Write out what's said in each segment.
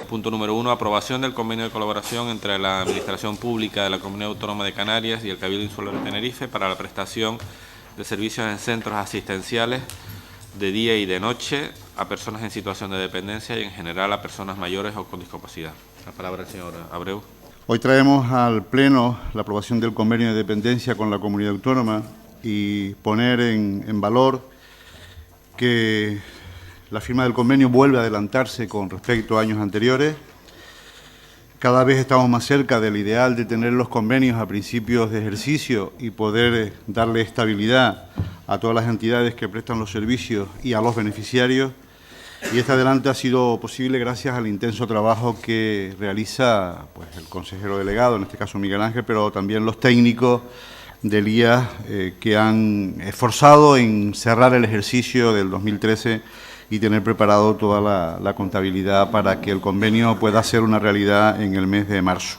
Punto número 1, aprobación del convenio de colaboración entre la Administración Pública de la Comunidad Autónoma de Canarias y el Cabildo Insular de Tenerife para la prestación de servicios en centros asistenciales de día y de noche a personas en situación de dependencia y en general a personas mayores o con discapacidad. La palabra al señor Abreu. Hoy traemos al Pleno la aprobación del convenio de dependencia con la Comunidad Autónoma y poner en valor que la firma del convenio vuelve a adelantarse con respecto a años anteriores. Cada vez estamos más cerca del ideal de tener los convenios a principios de ejercicio y poder darle estabilidad a todas las entidades que prestan los servicios y a los beneficiarios. Y este adelante ha sido posible gracias al intenso trabajo que realiza el consejero delegado, en este caso Miguel Ángel, pero también los técnicos del IAS que han esforzado en cerrar el ejercicio del 2013 y tener preparado toda la contabilidad para que el convenio pueda ser una realidad en el mes de marzo.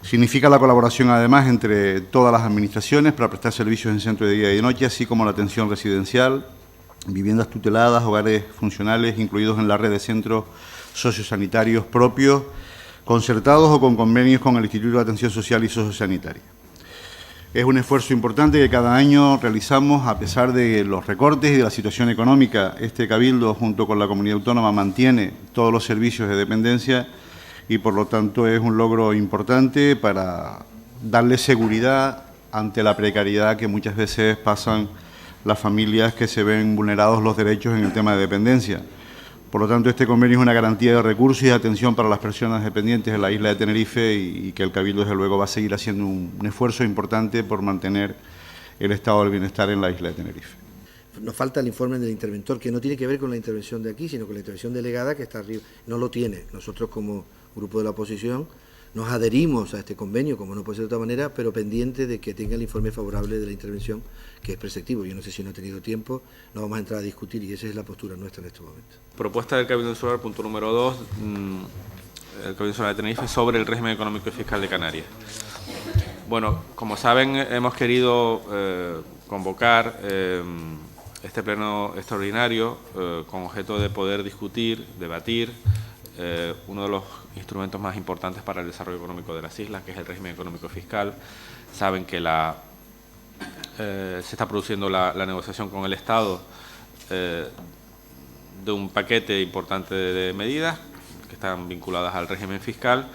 Significa la colaboración, además, entre todas las administraciones para prestar servicios en centro de día y de noche, así como la atención residencial, viviendas tuteladas, hogares funcionales, incluidos en la red de centros sociosanitarios propios, concertados o con convenios con el Instituto de Atención Social y Sociosanitaria. Es un esfuerzo importante que cada año realizamos a pesar de los recortes y de la situación económica. Este Cabildo, junto con la Comunidad Autónoma, mantiene todos los servicios de dependencia y, por lo tanto, es un logro importante para darle seguridad ante la precariedad que muchas veces pasan las familias que se ven vulnerados los derechos en el tema de dependencia. Por lo tanto, este convenio es una garantía de recursos y de atención para las personas dependientes de la isla de Tenerife y que el Cabildo, desde luego, va a seguir haciendo un esfuerzo importante por mantener el estado del bienestar en la isla de Tenerife. Nos falta el informe del interventor, que no tiene que ver con la intervención de aquí, sino con la intervención delegada que está arriba. No lo tiene. Nosotros, como grupo de la oposición, nos adherimos a este convenio, como no puede ser de otra manera, pero pendiente de que tenga el informe favorable de la intervención, que es preceptivo. Yo no sé si no ha tenido tiempo, no vamos a entrar a discutir y esa es la postura nuestra en este momento. Propuesta del Cabildo Insular, punto número 2, el Cabildo Insular de Tenerife sobre el régimen económico y fiscal de Canarias. Bueno, como saben, hemos querido convocar este pleno extraordinario con objeto de poder discutir, debatir, uno de los instrumentos más importantes para el desarrollo económico de las islas, que es el régimen económico fiscal. Saben que se está produciendo la negociación con el Estado de un paquete importante de medidas que están vinculadas al régimen fiscal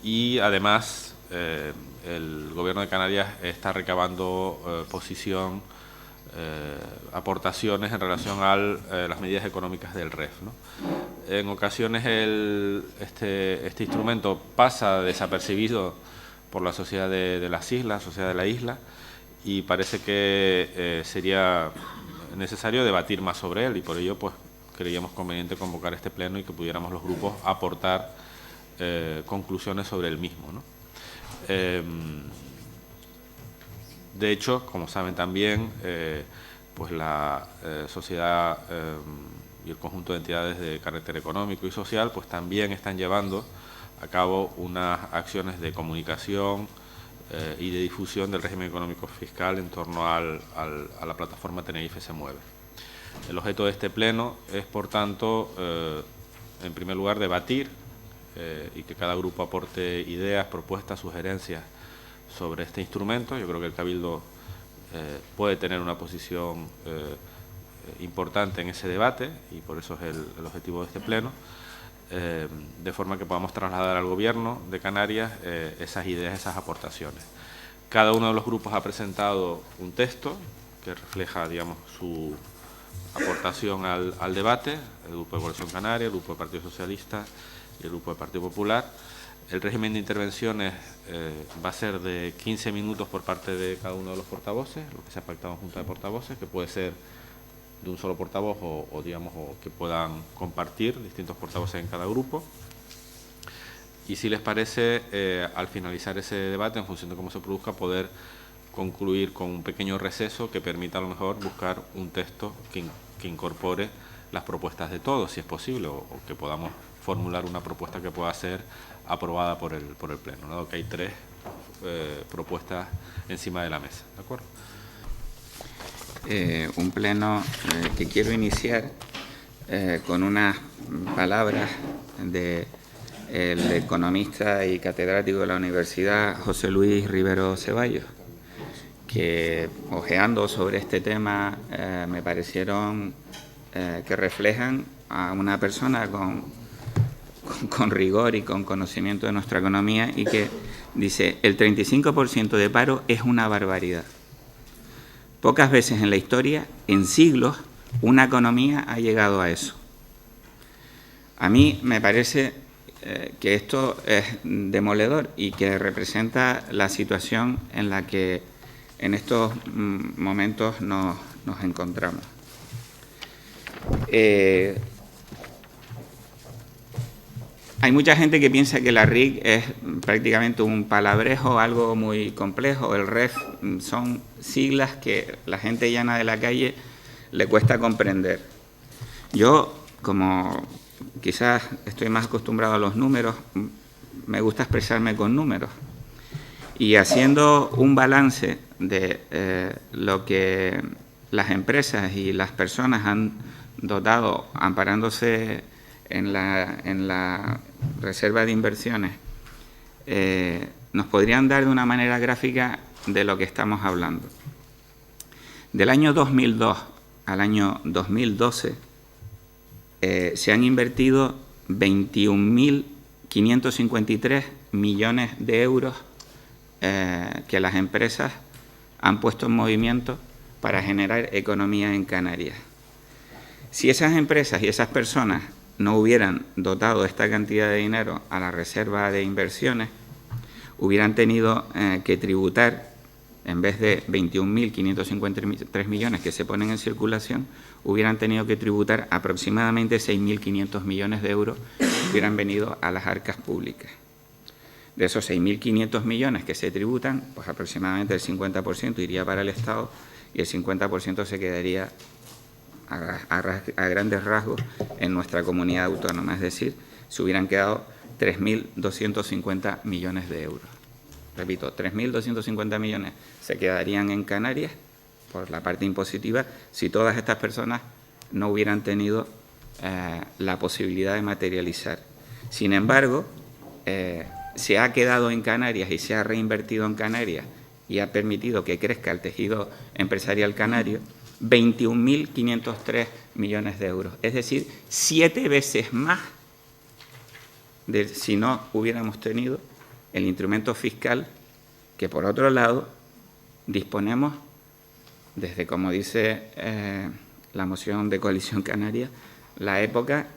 y además el Gobierno de Canarias está recabando aportaciones en relación a las medidas económicas del REF, ¿no? En ocasiones este instrumento pasa desapercibido por la sociedad de las islas, sociedad de la isla, y parece que sería necesario debatir más sobre él y por ello creíamos conveniente convocar este pleno y que pudiéramos los grupos aportar conclusiones sobre el mismo, ¿no? De hecho, como saben también, la sociedad y el conjunto de entidades de carácter económico y social también están llevando a cabo unas acciones de comunicación y de difusión del régimen económico fiscal en torno a la plataforma Tenerife se mueve. El objeto de este pleno es, por tanto, en primer lugar, debatir y que cada grupo aporte ideas, propuestas, sugerencias sobre este instrumento. Yo creo que el Cabildo puede tener una posición importante en ese debate y por eso es el objetivo de este pleno, de forma que podamos trasladar al Gobierno de Canarias esas ideas, esas aportaciones. Cada uno de los grupos ha presentado un texto que refleja, digamos, su aportación al debate, el Grupo de Coalición Canaria, el Grupo del Partido Socialista y el Grupo del Partido Popular. El régimen de intervenciones va a ser de 15 minutos por parte de cada uno de los portavoces, lo que se ha pactado en Junta de Portavoces, que puede ser de un solo portavoz o que puedan compartir distintos portavoces en cada grupo. Y si les parece, al finalizar ese debate, en función de cómo se produzca, poder concluir con un pequeño receso que permita a lo mejor buscar un texto que incorpore las propuestas de todos, si es posible, o que podamos formular una propuesta que pueda ser aprobada por el Pleno, ¿no? Que hay 3 propuestas encima de la mesa, ¿de acuerdo? un pleno que quiero iniciar con unas palabras del economista y catedrático de la Universidad José Luis Rivero Ceballos, que ojeando sobre este tema me parecieron que reflejan a una persona con rigor y con conocimiento de nuestra economía, y que dice: el 35% de paro es una barbaridad. Pocas veces en la historia, en siglos, una economía ha llegado a eso. A mí me parece que esto es demoledor y que representa la situación en la que en estos momentos nos encontramos. Hay mucha gente que piensa que la RIC es prácticamente un palabrejo, algo muy complejo. El REF son siglas que la gente llana de la calle le cuesta comprender. Yo, como quizás estoy más acostumbrado a los números, me gusta expresarme con números. Y haciendo un balance de lo que las empresas y las personas han dotado, amparándose en la reserva de inversiones, nos podrían dar de una manera gráfica de lo que estamos hablando. Del año 2002 al año 2012 se han invertido 21.553 millones de euros que las empresas han puesto en movimiento para generar economía en Canarias. Si esas empresas y esas personas no hubieran dotado esta cantidad de dinero a la reserva de inversiones, hubieran tenido que tributar, en vez de 21.553 millones que se ponen en circulación, hubieran tenido que tributar aproximadamente 6.500 millones de euros que hubieran venido a las arcas públicas. De esos 6.500 millones que se tributan, pues aproximadamente el 50% iría para el Estado y el 50% se quedaría a grandes rasgos en nuestra comunidad autónoma. Es decir, se hubieran quedado 3.250 millones de euros. Repito, 3.250 millones se quedarían en Canarias por la parte impositiva si todas estas personas no hubieran tenido la posibilidad de materializar. Sin embargo, se ha quedado en Canarias y se ha reinvertido en Canarias y ha permitido que crezca el tejido empresarial canario 21.503 millones de euros. Es decir, 7 veces más de si no hubiéramos tenido el instrumento fiscal que, por otro lado, disponemos desde, como dice la moción de Coalición Canaria, la época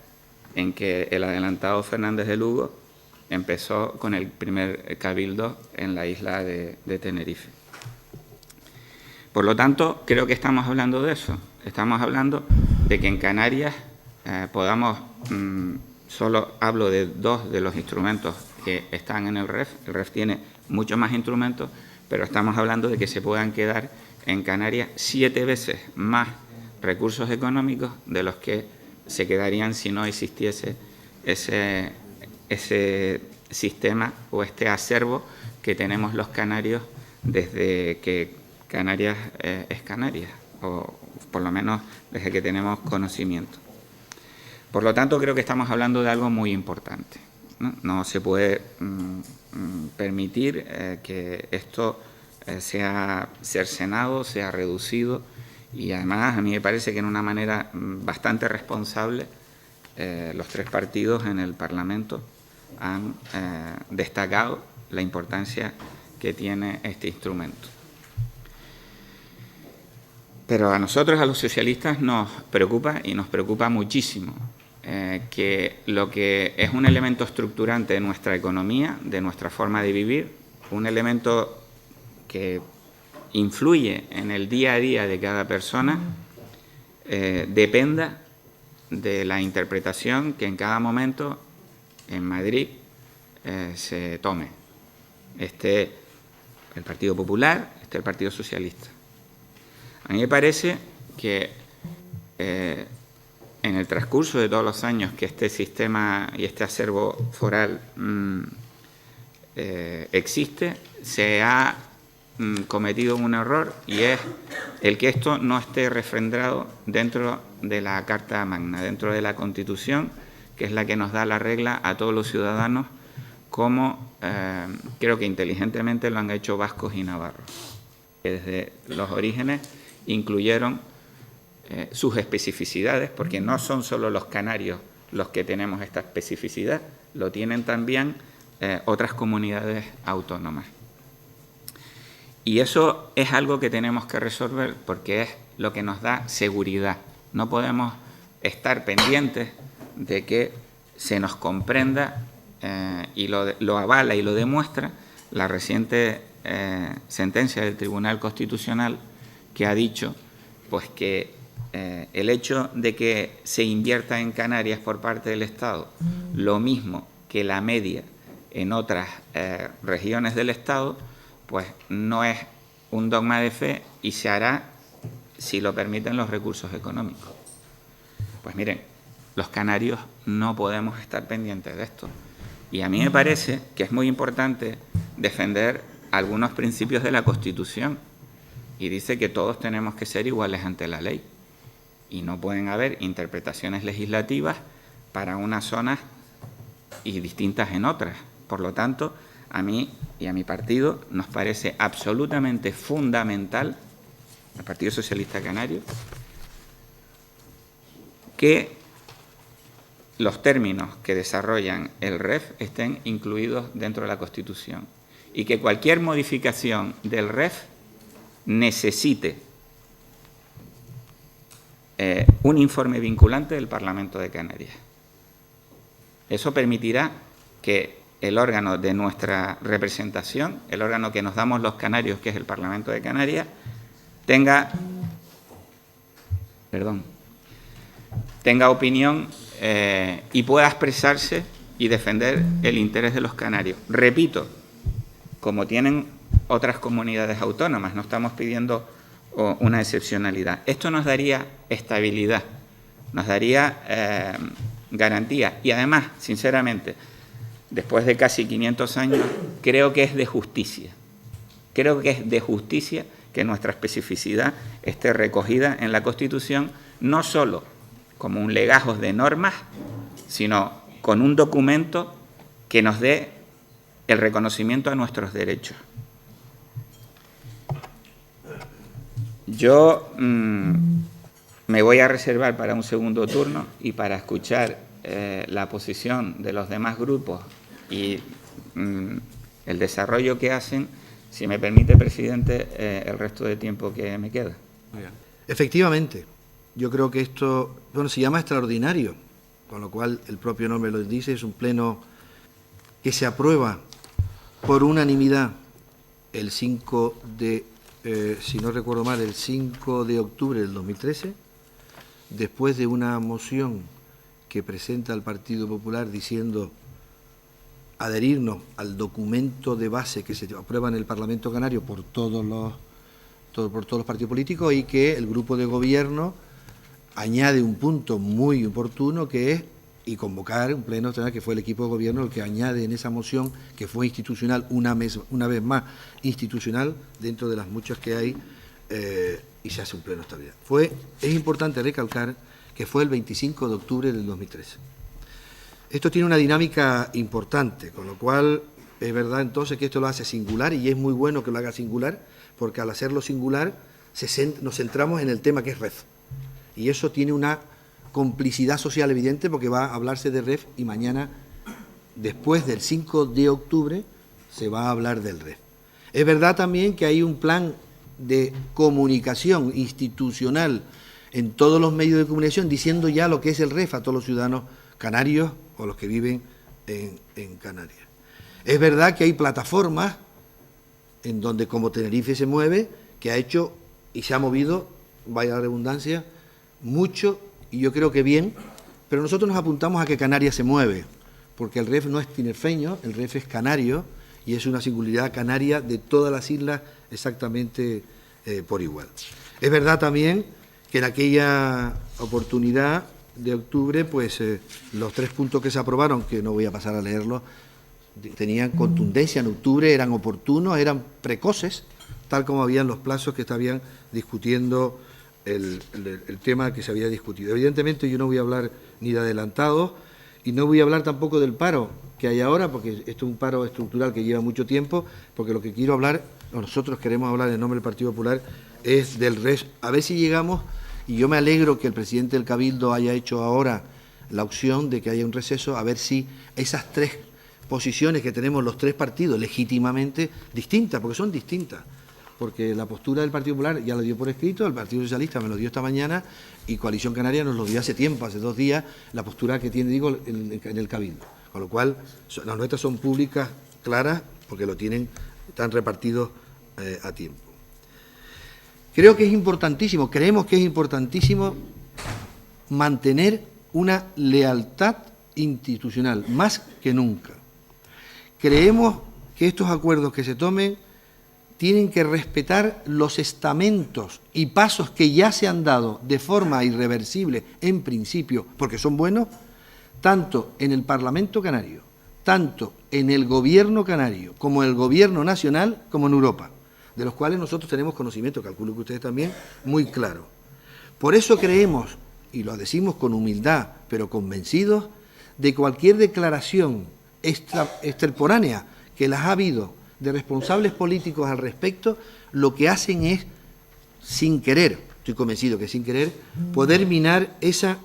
en que el adelantado Fernández de Lugo empezó con el primer cabildo en la isla de Tenerife. Por lo tanto, creo que estamos hablando de eso. Estamos hablando de que en Canarias podamos, solo hablo de 2 de los instrumentos que están en el REF. El REF tiene muchos más instrumentos, pero estamos hablando de que se puedan quedar en Canarias 7 veces más recursos económicos de los que se quedarían si no existiese ese sistema o este acervo que tenemos los canarios desde que Canarias es Canarias, o por lo menos desde que tenemos conocimiento. Por lo tanto, creo que estamos hablando de algo muy importante, ¿no? No se puede permitir que esto sea cercenado, sea reducido, y además a mí me parece que en una manera bastante responsable los 3 partidos en el Parlamento han destacado la importancia que tiene este instrumento. Pero a nosotros, a los socialistas, nos preocupa y nos preocupa muchísimo que lo que es un elemento estructurante de nuestra economía, de nuestra forma de vivir, un elemento que influye en el día a día de cada persona, dependa de la interpretación que en cada momento en Madrid se tome. Esté el Partido Popular, esté el Partido Socialista. A mí me parece que en el transcurso de todos los años que este sistema y este acervo foral existe, se ha cometido un error, y es el que esto no esté refrendado dentro de la Carta Magna, dentro de la Constitución, que es la que nos da la regla a todos los ciudadanos, como creo que inteligentemente lo han hecho vascos y navarros, que desde los orígenes incluyeron sus especificidades, porque no son solo los canarios los que tenemos esta especificidad, lo tienen también otras comunidades autónomas. Y eso es algo que tenemos que resolver, porque es lo que nos da seguridad. No podemos estar pendientes de que se nos comprenda, y lo avala y lo demuestra la reciente sentencia del Tribunal Constitucional, que ha dicho pues que el hecho de que se invierta en Canarias por parte del Estado lo mismo que la media en otras regiones del Estado, pues no es un dogma de fe y se hará si lo permiten los recursos económicos. Pues miren, los canarios no podemos estar pendientes de esto. Y a mí me parece que es muy importante defender algunos principios de la Constitución. Y dice que todos tenemos que ser iguales ante la ley. Y no pueden haber interpretaciones legislativas para unas zonas y distintas en otras. Por lo tanto, a mí y a mi partido nos parece absolutamente fundamental, al Partido Socialista Canario, que los términos que desarrollan el REF estén incluidos dentro de la Constitución y que cualquier modificación del REF necesite un informe vinculante del Parlamento de Canarias. Eso permitirá que el órgano de nuestra representación, el órgano que nos damos los canarios, que es el Parlamento de Canarias, tenga opinión y pueda expresarse y defender el interés de los canarios. Repito, como tienen otras comunidades autónomas, no estamos pidiendo una excepcionalidad. Esto nos daría estabilidad, nos daría garantía y además, sinceramente, después de casi 500 años, creo que es de justicia. Creo que es de justicia que nuestra especificidad esté recogida en la Constitución, no solo como un legajo de normas, sino con un documento que nos dé el reconocimiento a nuestros derechos. Yo me voy a reservar para un segundo turno y para escuchar la posición de los demás grupos y el desarrollo que hacen, si me permite, presidente, el resto de tiempo que me queda. Muy bien. Efectivamente, yo creo que esto, se llama extraordinario, con lo cual el propio nombre lo dice, es un pleno que se aprueba por unanimidad el 5 de, si no recuerdo mal, el 5 de octubre del 2013, después de una moción que presenta el Partido Popular diciendo adherirnos al documento de base que se aprueba en el Parlamento Canario por todos los partidos políticos, y que el grupo de gobierno añade un punto muy oportuno, que es y convocar un pleno extraordinario, que fue el equipo de gobierno el que añade en esa moción, que fue institucional, una vez más institucional, dentro de las muchas que hay, y se hace un pleno extraordinario. Es importante recalcar que fue el 25 de octubre del 2013. Esto tiene una dinámica importante, con lo cual es verdad entonces que esto lo hace singular, y es muy bueno que lo haga singular, porque al hacerlo singular nos centramos en el tema que es REF. Y eso tiene una complicidad social evidente, porque va a hablarse de REF y mañana, después del 5 de octubre, se va a hablar del REF. Es verdad también que hay un plan de comunicación institucional en todos los medios de comunicación diciendo ya lo que es el REF a todos los ciudadanos canarios o los que viven en Canarias. Es verdad que hay plataformas en donde, como Tenerife se mueve, que ha hecho y se ha movido, vaya la redundancia, mucho, y yo creo que bien, pero nosotros nos apuntamos a que Canarias se mueve, porque el REF no es tinerfeño, el REF es canario, y es una singularidad canaria de todas las islas exactamente por igual. Es verdad también que en aquella oportunidad de octubre, pues los 3 puntos que se aprobaron, que no voy a pasar a leerlos, tenían contundencia en octubre, eran oportunos, eran precoces, tal como habían los plazos que estaban discutiendo el tema que se había discutido. Evidentemente yo no voy a hablar ni de adelantados y no voy a hablar tampoco del paro que hay ahora, porque esto es un paro estructural que lleva mucho tiempo, porque lo que quiero hablar, o nosotros queremos hablar en nombre del Partido Popular, es del REF. A ver si llegamos, y yo me alegro que el presidente del Cabildo haya hecho ahora la opción de que haya un receso, a ver si esas tres posiciones que tenemos los tres partidos legítimamente distintas, porque son distintas, porque la postura del Partido Popular ya lo dio por escrito, el Partido Socialista me lo dio esta mañana y Coalición Canaria nos lo dio hace tiempo, hace 2 días, la postura que tiene, digo, en el Cabildo. Con lo cual, las nuestras son públicas, claras, porque lo tienen, están repartidos a tiempo. Creo que es importantísimo, creemos que es importantísimo mantener una lealtad institucional, más que nunca. Creemos que estos acuerdos que se tomen tienen que respetar los estamentos y pasos que ya se han dado de forma irreversible, en principio, porque son buenos, tanto en el Parlamento canario, tanto en el Gobierno canario, como en el Gobierno nacional, como en Europa, de los cuales nosotros tenemos conocimiento, calculo que ustedes también, muy claro. Por eso creemos, y lo decimos con humildad, pero convencidos, de cualquier declaración extemporánea que las ha habido de responsables políticos al respecto, lo que hacen es, sin querer, estoy convencido que sin querer, poder minar esa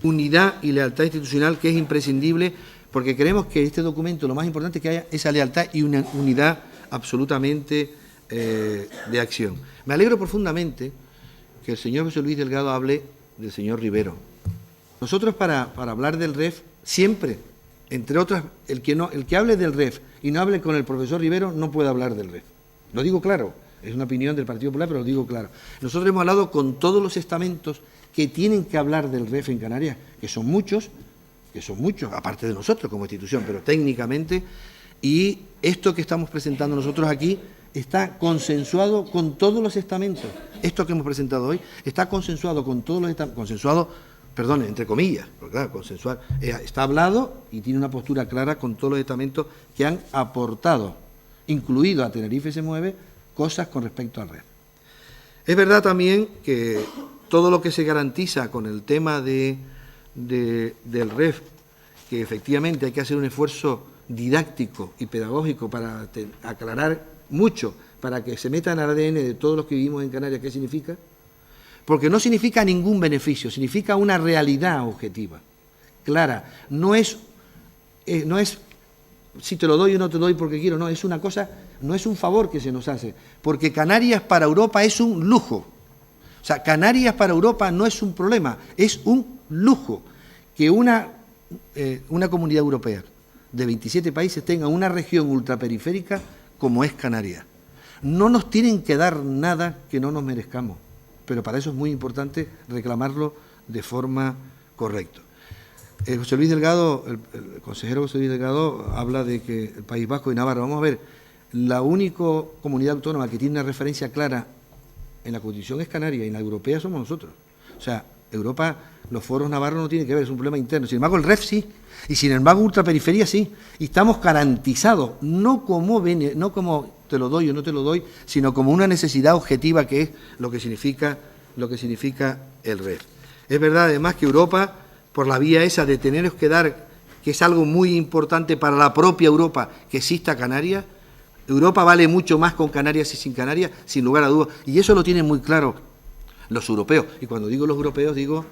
unidad y lealtad institucional que es imprescindible, porque creemos que este documento lo más importante es que haya esa lealtad y una unidad absolutamente de acción. Me alegro profundamente que el señor José Luis Delgado hable del señor Rivero. Nosotros para hablar del REF, siempre, entre otras, el que hable del REF y no hable con el profesor Rivero no puede hablar del REF. Lo digo claro, es una opinión del Partido Popular, pero lo digo claro. Nosotros hemos hablado con todos los estamentos que tienen que hablar del REF en Canarias, que son muchos, aparte de nosotros como institución, pero técnicamente, y esto que estamos presentando nosotros aquí está consensuado con todos los estamentos. Esto que hemos presentado hoy está consensuado con todos los estamentos, consensuado, perdón, entre comillas, porque claro, consensuar, está hablado y tiene una postura clara con todos los estamentos que han aportado, incluido a Tenerife se mueve, cosas con respecto al REF. Es verdad también que todo lo que se garantiza con el tema del REF, que efectivamente hay que hacer un esfuerzo didáctico y pedagógico para aclarar mucho, para que se meta en el ADN de todos los que vivimos en Canarias qué significa, porque no significa ningún beneficio, significa una realidad objetiva, clara. No es si te lo doy o no te doy porque quiero, no, es una cosa, no es un favor que se nos hace, porque Canarias para Europa es un lujo. O sea, Canarias para Europa no es un problema, es un lujo que una comunidad europea de 27 países tenga una región ultraperiférica como es Canarias. No nos tienen que dar nada que no nos merezcamos, pero para eso es muy importante reclamarlo de forma correcta. José Luis Delgado, el consejero José Luis Delgado habla de que el País Vasco y Navarra, vamos a ver, la única comunidad autónoma que tiene una referencia clara en la Constitución es Canarias y en la europea somos nosotros. O sea, Europa, los foros navarros no tienen que ver, es un problema interno. Sin embargo, el REF sí, y sin embargo, ultraperiferia sí. Y estamos garantizados, no como te lo doy o no te lo doy, sino como una necesidad objetiva que es lo que significa el REF. Es verdad, además, que Europa, por la vía esa de teneros que dar, que es algo muy importante para la propia Europa, que exista Canarias, Europa vale mucho más con Canarias y sin Canarias, sin lugar a dudas, y eso lo tienen muy claro los europeos. Y cuando digo los europeos, digo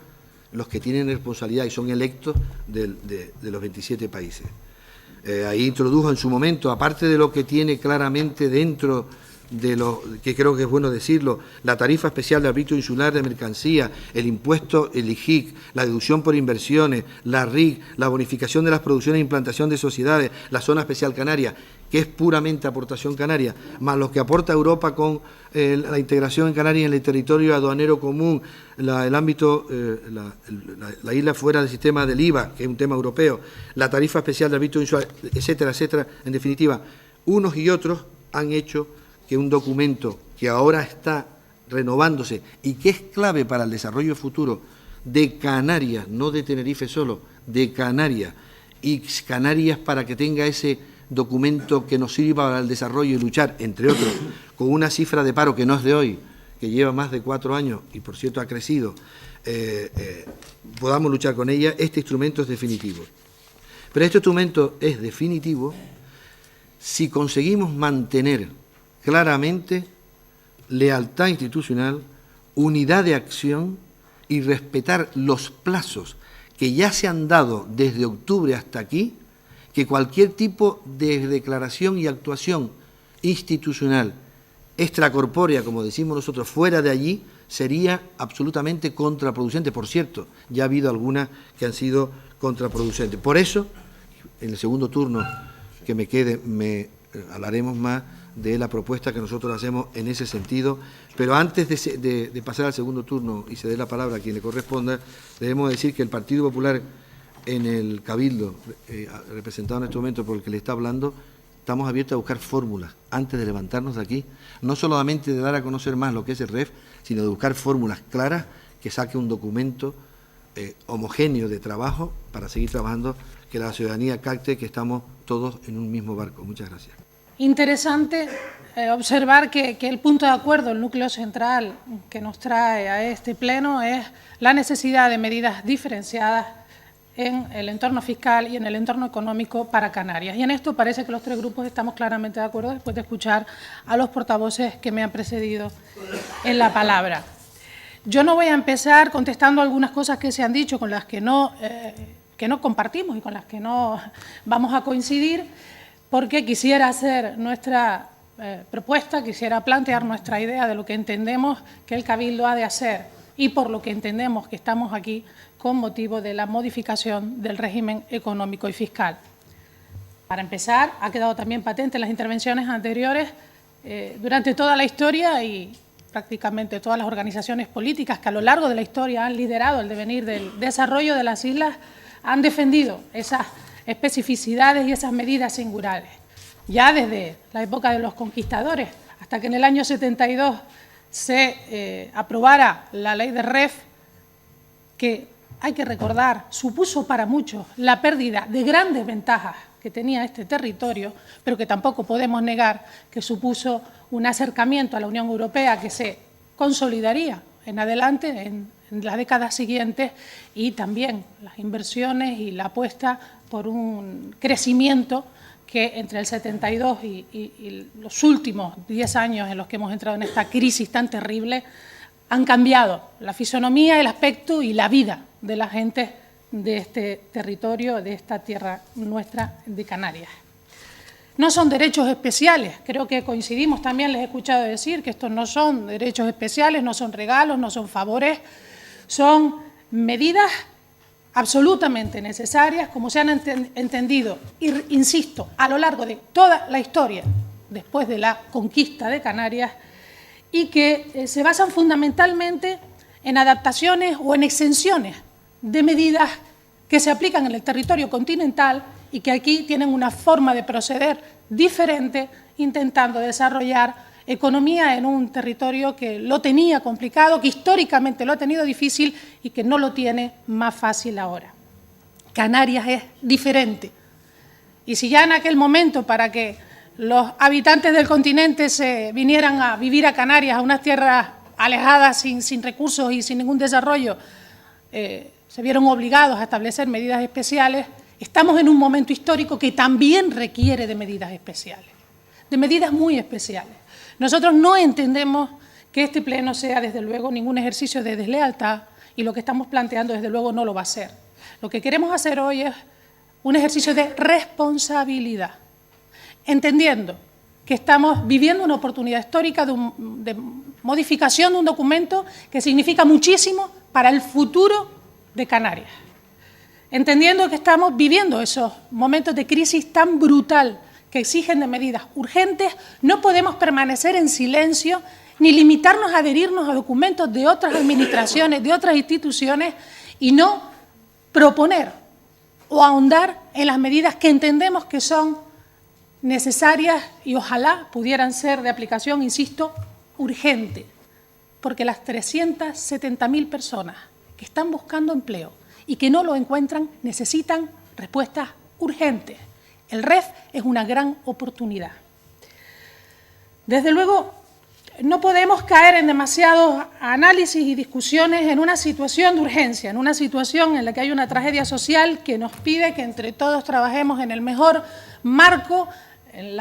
los que tienen responsabilidad y son electos de los 27 países. Ahí introdujo en su momento, aparte de lo que tiene claramente dentro de lo que creo que es bueno decirlo, la tarifa especial de arbitrio insular de mercancía, el impuesto, el IGIC, la deducción por inversiones, la RIC, la bonificación de las producciones e implantación de sociedades, la zona especial canaria, que es puramente aportación canaria, más lo que aporta Europa con la integración en Canarias en el territorio aduanero común, el ámbito, la isla fuera del sistema del IVA, que es un tema europeo, la tarifa especial de arbitrio insular, etcétera, etcétera. En definitiva, unos y otros han hecho que un documento que ahora está renovándose y que es clave para el desarrollo futuro de Canarias, no de Tenerife solo, de Canarias, y Canarias para que tenga ese documento que nos sirva para el desarrollo y luchar, entre otros, con una cifra de paro que no es de hoy, que lleva más de 4 años y por cierto ha crecido, podamos luchar con ella, este instrumento es definitivo. Pero este instrumento es definitivo si conseguimos mantener claramente lealtad institucional, unidad de acción y respetar los plazos que ya se han dado desde octubre hasta aquí, que cualquier tipo de declaración y actuación institucional extracorpórea, como decimos nosotros, fuera de allí, sería absolutamente contraproducente. Por cierto, ya ha habido algunas que han sido contraproducentes. Por eso, en el segundo turno que me quede, hablaremos más de la propuesta que nosotros hacemos en ese sentido, pero antes de pasar al segundo turno y ceder la palabra a quien le corresponda, debemos decir que el Partido Popular en el Cabildo, representado en este momento por el que le está hablando, estamos abiertos a buscar fórmulas antes de levantarnos de aquí, no solamente de dar a conocer más lo que es el REF, sino de buscar fórmulas claras que saque un documento homogéneo de trabajo para seguir trabajando, que la ciudadanía capte que estamos todos en un mismo barco. Muchas gracias. Interesante observar que el punto de acuerdo, el núcleo central que nos trae a este pleno es la necesidad de medidas diferenciadas en el entorno fiscal y en el entorno económico para Canarias. Y en esto parece que los tres grupos estamos claramente de acuerdo después de escuchar a los portavoces que me han precedido en la palabra. Yo no voy a empezar contestando algunas cosas que se han dicho con las que no compartimos y con las que no vamos a coincidir, porque quisiera hacer nuestra propuesta, quisiera plantear nuestra idea de lo que entendemos que el Cabildo ha de hacer y por lo que entendemos que estamos aquí con motivo de la modificación del régimen económico y fiscal. Para empezar, ha quedado también patente en las intervenciones anteriores, durante toda la historia y prácticamente todas las organizaciones políticas que a lo largo de la historia han liderado el devenir del desarrollo de las islas, han defendido esas especificidades y esas medidas singulares. Ya desde la época de los conquistadores, hasta que en el año 72 se aprobara la ley de REF, que hay que recordar, supuso para muchos la pérdida de grandes ventajas que tenía este territorio, pero que tampoco podemos negar que supuso un acercamiento a la Unión Europea que se consolidaría en adelante en las décadas siguientes, y también las inversiones y la apuesta por un crecimiento que entre el 72 y los últimos 10 años en los que hemos entrado en esta crisis tan terrible han cambiado la fisonomía, el aspecto y la vida de la gente de este territorio, de esta tierra nuestra de Canarias. No son derechos especiales, creo que coincidimos, también les he escuchado decir que estos no son derechos especiales, no son regalos, no son favores, son medidas absolutamente necesarias, como se han entendido, insisto, a lo largo de toda la historia, después de la conquista de Canarias, y que se basan fundamentalmente en adaptaciones o en exenciones de medidas que se aplican en el territorio continental y que aquí tienen una forma de proceder diferente, intentando desarrollar economía en un territorio que lo tenía complicado, que históricamente lo ha tenido difícil y que no lo tiene más fácil ahora. Canarias es diferente. Y si ya en aquel momento, para que los habitantes del continente se vinieran a vivir a Canarias, a unas tierras alejadas, sin recursos y sin ningún desarrollo, se vieron obligados a establecer medidas especiales, estamos en un momento histórico que también requiere de medidas especiales, de medidas muy especiales. Nosotros no entendemos que este pleno sea, desde luego, ningún ejercicio de deslealtad, y lo que estamos planteando, desde luego, no lo va a ser. Lo que queremos hacer hoy es un ejercicio de responsabilidad, entendiendo que estamos viviendo una oportunidad histórica de modificación de un documento que significa muchísimo para el futuro de Canarias. Entendiendo que estamos viviendo esos momentos de crisis tan brutal que exigen de medidas urgentes, no podemos permanecer en silencio ni limitarnos a adherirnos a documentos de otras administraciones, de otras instituciones, y no proponer o ahondar en las medidas que entendemos que son necesarias y ojalá pudieran ser de aplicación, insisto, urgente, porque las 370.000 personas que están buscando empleo y que no lo encuentran necesitan respuestas urgentes, El REF es una gran oportunidad. Desde luego, no podemos caer en demasiados análisis y discusiones en una situación de urgencia, en una situación en la que hay una tragedia social que nos pide que entre todos trabajemos en el mejor marco, en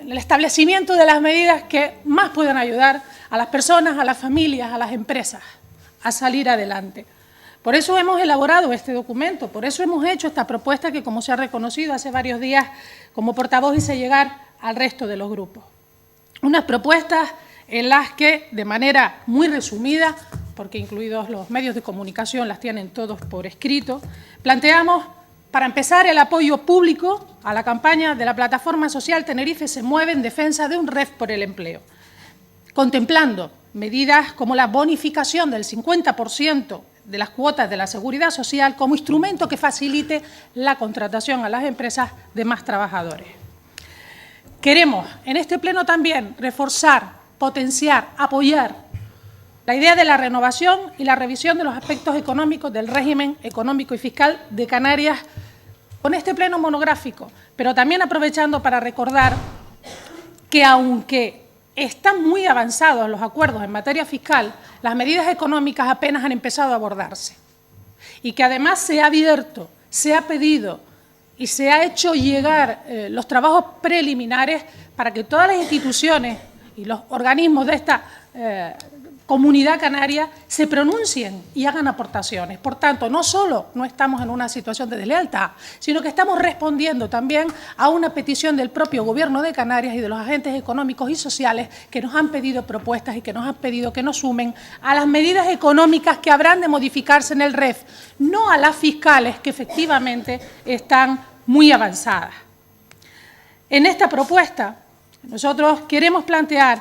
el establecimiento de las medidas que más puedan ayudar a las personas, a las familias, a las empresas a salir adelante. Por eso hemos elaborado este documento, por eso hemos hecho esta propuesta que, como se ha reconocido hace varios días, como portavoz hice llegar al resto de los grupos. Unas propuestas en las que, de manera muy resumida, porque incluidos los medios de comunicación las tienen todos por escrito, planteamos, para empezar, el apoyo público a la campaña de la plataforma social Tenerife se mueve en defensa de un REF por el empleo, contemplando medidas como la bonificación del 50% de las cuotas de la Seguridad Social como instrumento que facilite la contratación a las empresas de más trabajadores. Queremos, en este pleno también, reforzar, potenciar, apoyar la idea de la renovación y la revisión de los aspectos económicos del régimen económico y fiscal de Canarias con este pleno monográfico, pero también aprovechando para recordar que, aunque están muy avanzados los acuerdos en materia fiscal, las medidas económicas apenas han empezado a abordarse y que además se ha abierto, se ha pedido y se ha hecho llegar los trabajos preliminares para que todas las instituciones y los organismos de esta comunidad canaria se pronuncien y hagan aportaciones. Por tanto, no solo no estamos en una situación de deslealtad, sino que estamos respondiendo también a una petición del propio Gobierno de Canarias y de los agentes económicos y sociales que nos han pedido propuestas y que nos han pedido que nos sumen a las medidas económicas que habrán de modificarse en el REF, no a las fiscales que efectivamente están muy avanzadas. En esta propuesta, nosotros queremos plantear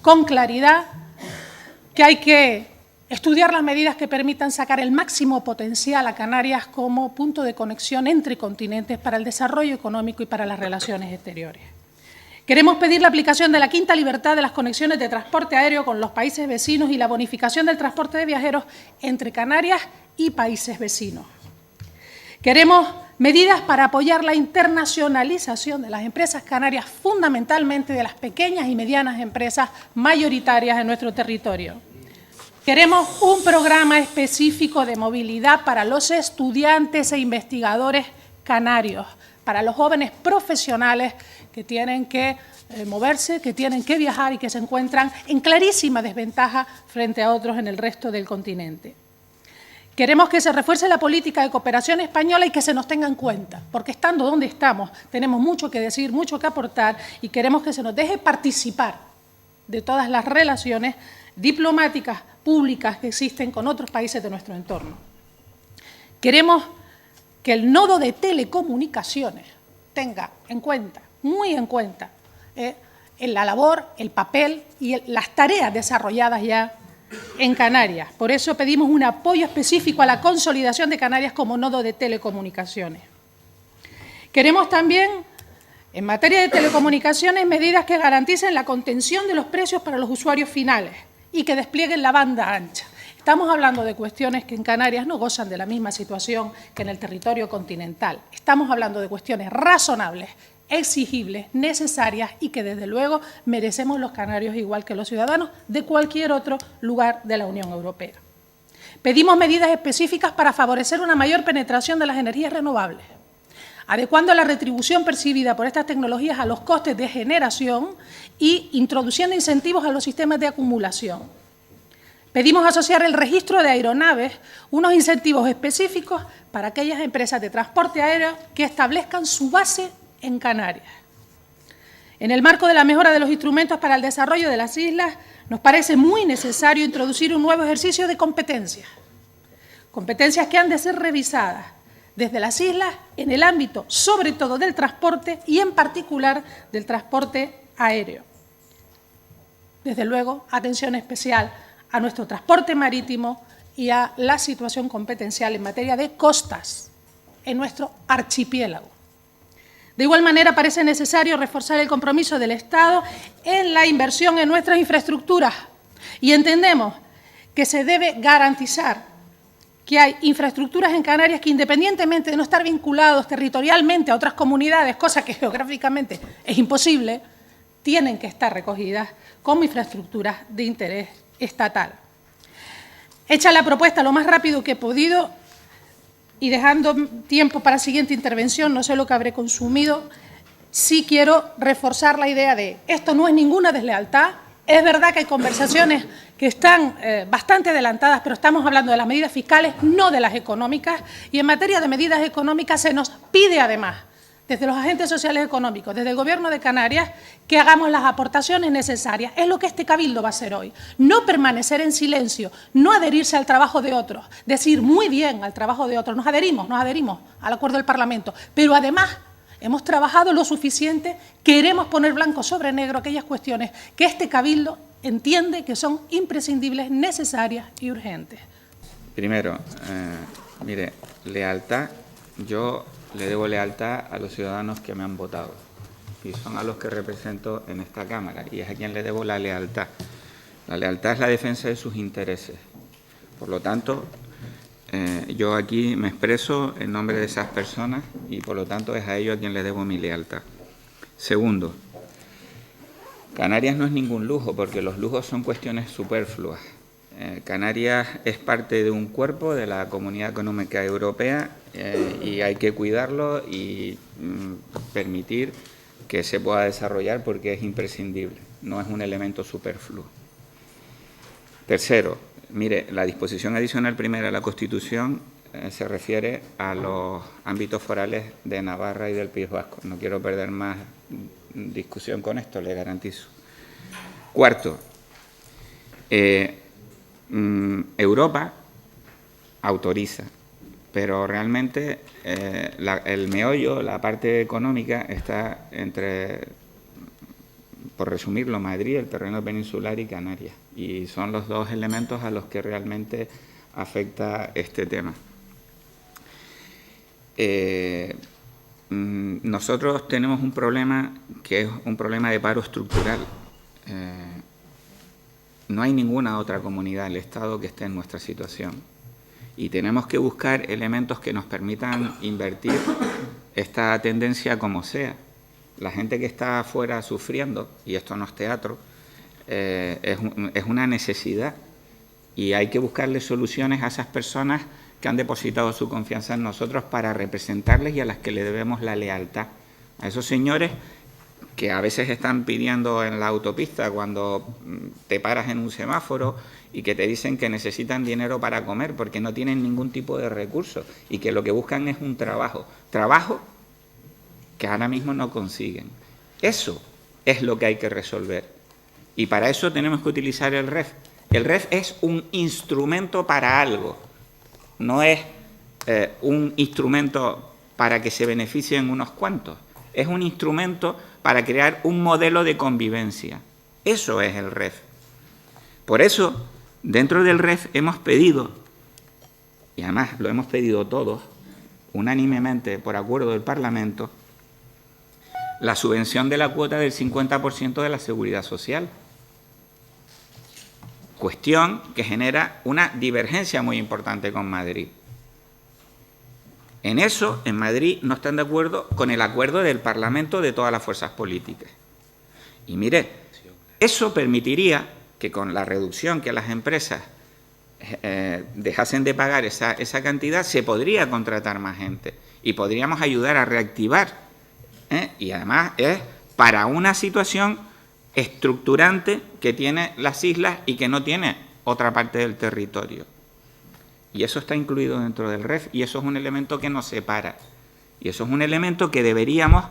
con claridad que hay que estudiar las medidas que permitan sacar el máximo potencial a Canarias como punto de conexión entre continentes para el desarrollo económico y para las relaciones exteriores. Queremos pedir la aplicación de la quinta libertad de las conexiones de transporte aéreo con los países vecinos y la bonificación del transporte de viajeros entre Canarias y países vecinos. Queremos medidas para apoyar la internacionalización de las empresas canarias, fundamentalmente de las pequeñas y medianas empresas mayoritarias en nuestro territorio. Queremos un programa específico de movilidad para los estudiantes e investigadores canarios, para los jóvenes profesionales que tienen que moverse, que tienen que viajar y que se encuentran en clarísima desventaja frente a otros en el resto del continente. Queremos que se refuerce la política de cooperación española y que se nos tenga en cuenta, porque estando donde estamos tenemos mucho que decir, mucho que aportar y queremos que se nos deje participar de todas las relaciones diplomáticas, públicas que existen con otros países de nuestro entorno. Queremos que el nodo de telecomunicaciones tenga en cuenta, muy en cuenta, la labor, el papel y las tareas desarrolladas ya en Canarias. Por eso pedimos un apoyo específico a la consolidación de Canarias como nodo de telecomunicaciones. Queremos también, en materia de telecomunicaciones, medidas que garanticen la contención de los precios para los usuarios finales y que desplieguen la banda ancha. Estamos hablando de cuestiones que en Canarias no gozan de la misma situación que en el territorio continental. Estamos hablando de cuestiones razonables, exigibles, necesarias y que desde luego merecemos los canarios igual que los ciudadanos de cualquier otro lugar de la Unión Europea. Pedimos medidas específicas para favorecer una mayor penetración de las energías renovables, adecuando la retribución percibida por estas tecnologías a los costes de generación y introduciendo incentivos a los sistemas de acumulación. Pedimos asociar el registro de aeronaves unos incentivos específicos para aquellas empresas de transporte aéreo que establezcan su base en Canarias. En el marco de la mejora de los instrumentos para el desarrollo de las islas, nos parece muy necesario introducir un nuevo ejercicio de competencias que han de ser revisadas desde las islas en el ámbito, sobre todo, del transporte y, en particular, del transporte aéreo. Desde luego, atención especial a nuestro transporte marítimo y a la situación competencial en materia de costas en nuestro archipiélago. De igual manera, parece necesario reforzar el compromiso del Estado en la inversión en nuestras infraestructuras y entendemos que se debe garantizar que hay infraestructuras en Canarias que, independientemente de no estar vinculados territorialmente a otras comunidades, cosa que geográficamente es imposible, tienen que estar recogidas como infraestructuras de interés estatal. Hecha la propuesta lo más rápido que he podido y dejando tiempo para la siguiente intervención, no sé lo que habré consumido, sí quiero reforzar la idea de esto no es ninguna deslealtad. Es verdad que hay conversaciones que están bastante adelantadas, pero estamos hablando de las medidas fiscales, no de las económicas, y en materia de medidas económicas se nos pide además, desde los agentes sociales económicos, desde el Gobierno de Canarias, que hagamos las aportaciones necesarias. Es lo que este Cabildo va a hacer hoy. No permanecer en silencio, no adherirse al trabajo de otros, decir muy bien al trabajo de otros. Nos adherimos al acuerdo del Parlamento, pero además hemos trabajado lo suficiente, queremos poner blanco sobre negro aquellas cuestiones que este Cabildo entiende que son imprescindibles, necesarias y urgentes. Primero, mire, lealtad, yo le debo lealtad a los ciudadanos que me han votado y son a los que represento en esta Cámara y es a quien le debo la lealtad. La lealtad es la defensa de sus intereses. Por lo tanto, yo aquí me expreso en nombre de esas personas y, por lo tanto, es a ellos a quien le debo mi lealtad. Segundo, Canarias no es ningún lujo, porque los lujos son cuestiones superfluas. Canarias es parte de un cuerpo de la Comunidad Económica Europea y hay que cuidarlo y permitir que se pueda desarrollar porque es imprescindible, no es un elemento superfluo. Tercero, mire, la disposición adicional primera de la Constitución se refiere a los ámbitos forales de Navarra y del País Vasco. No quiero perder más discusión con esto, le garantizo. Cuarto, Europa autoriza, pero realmente el meollo, la parte económica, está entre, por resumirlo, Madrid, el terreno peninsular y Canarias. Y son los dos elementos a los que realmente afecta este tema. Nosotros tenemos un problema que es un problema de paro estructural. No hay ninguna otra comunidad del Estado que esté en nuestra situación y tenemos que buscar elementos que nos permitan invertir esta tendencia como sea. La gente que está afuera sufriendo, y esto no es teatro, es una necesidad y hay que buscarle soluciones a esas personas que han depositado su confianza en nosotros para representarles y a las que le debemos la lealtad. A esos señores que a veces están pidiendo en la autopista cuando te paras en un semáforo y que te dicen que necesitan dinero para comer porque no tienen ningún tipo de recursos y que lo que buscan es un trabajo que ahora mismo no consiguen. Eso es lo que hay que resolver y para eso tenemos que utilizar el REF. El REF es un instrumento para algo, no es un instrumento para que se beneficien unos cuantos, es un instrumento para crear un modelo de convivencia. Eso es el REF. Por eso, dentro del REF hemos pedido, y además lo hemos pedido todos, unánimemente por acuerdo del Parlamento, la subvención de la cuota del 50% de la Seguridad Social. Cuestión que genera una divergencia muy importante con Madrid. En eso, en Madrid, no están de acuerdo con el acuerdo del Parlamento de todas las fuerzas políticas. Y mire, eso permitiría que con la reducción que las empresas dejasen de pagar esa cantidad, se podría contratar más gente y podríamos ayudar a reactivar. Y además es para una situación estructurante que tiene las islas y que no tiene otra parte del territorio. Y eso está incluido dentro del REF y eso es un elemento que nos separa. Y eso es un elemento que deberíamos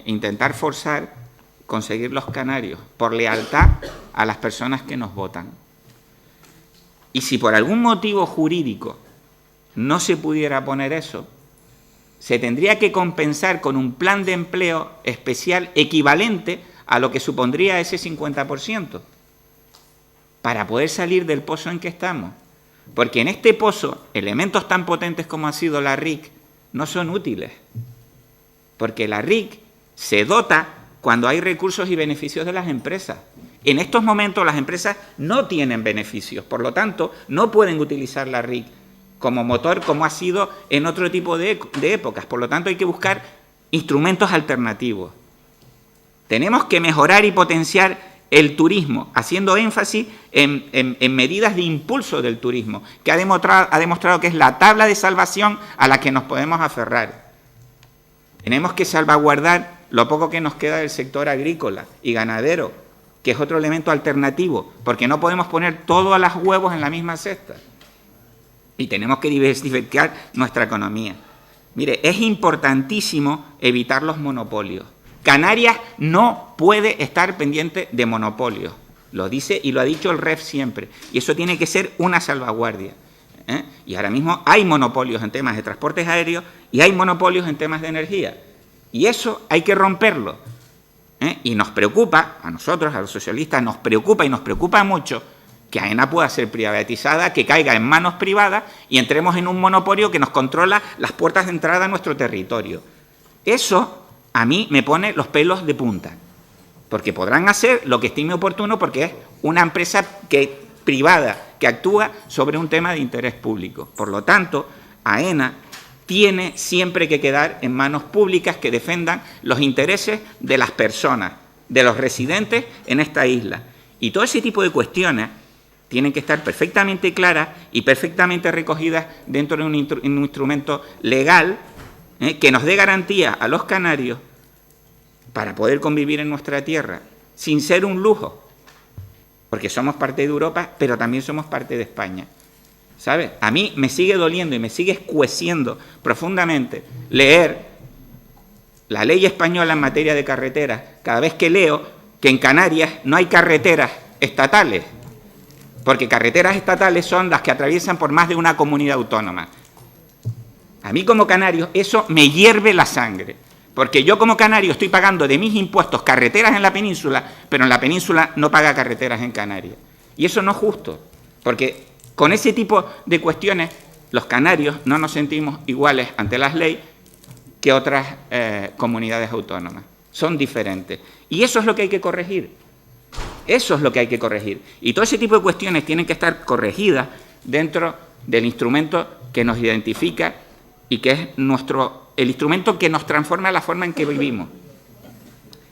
intentar forzar, conseguir los canarios, por lealtad a las personas que nos votan. Y si por algún motivo jurídico no se pudiera poner eso, se tendría que compensar con un plan de empleo especial equivalente a lo que supondría ese 50%, para poder salir del pozo en que estamos. Porque en este pozo, elementos tan potentes como ha sido la RIC no son útiles. Porque la RIC se dota cuando hay recursos y beneficios de las empresas. En estos momentos las empresas no tienen beneficios, por lo tanto, no pueden utilizar la RIC como motor, como ha sido en otro tipo de épocas. Por lo tanto, hay que buscar instrumentos alternativos. Tenemos que mejorar y potenciar el turismo, haciendo énfasis en medidas de impulso del turismo, que ha demostrado que es la tabla de salvación a la que nos podemos aferrar. Tenemos que salvaguardar lo poco que nos queda del sector agrícola y ganadero, que es otro elemento alternativo, porque no podemos poner todos los huevos en la misma cesta. Y tenemos que diversificar nuestra economía. Mire, es importantísimo evitar los monopolios. Canarias no puede estar pendiente de monopolios. Lo dice y lo ha dicho el REF siempre. Y eso tiene que ser una salvaguardia. Y ahora mismo hay monopolios en temas de transportes aéreos y hay monopolios en temas de energía. Y eso hay que romperlo. Y nos preocupa, a nosotros, a los socialistas, nos preocupa y nos preocupa mucho que AENA pueda ser privatizada, que caiga en manos privadas y entremos en un monopolio que nos controla las puertas de entrada a nuestro territorio. Eso a mí me pone los pelos de punta, porque podrán hacer lo que estime oportuno porque es una empresa privada que actúa sobre un tema de interés público. Por lo tanto, AENA tiene siempre que quedar en manos públicas que defendan los intereses de las personas, de los residentes en esta isla. Y todo ese tipo de cuestiones tienen que estar perfectamente claras y perfectamente recogidas dentro de un instrumento legal que nos dé garantía a los canarios para poder convivir en nuestra tierra, sin ser un lujo, porque somos parte de Europa, pero también somos parte de España. ¿Sabes? A mí me sigue doliendo y me sigue escueciendo profundamente leer la ley española en materia de carreteras cada vez que leo que en Canarias no hay carreteras estatales, porque carreteras estatales son las que atraviesan por más de una comunidad autónoma. A mí como canario eso me hierve la sangre, porque yo como canario estoy pagando de mis impuestos carreteras en la península, pero en la península no paga carreteras en Canarias. Y eso no es justo, porque con ese tipo de cuestiones los canarios no nos sentimos iguales ante las leyes que otras comunidades autónomas. Son diferentes. Y eso es lo que hay que corregir. Eso es lo que hay que corregir. Y todo ese tipo de cuestiones tienen que estar corregidas dentro del instrumento que nos identifica y que es el instrumento que nos transforma la forma en que vivimos.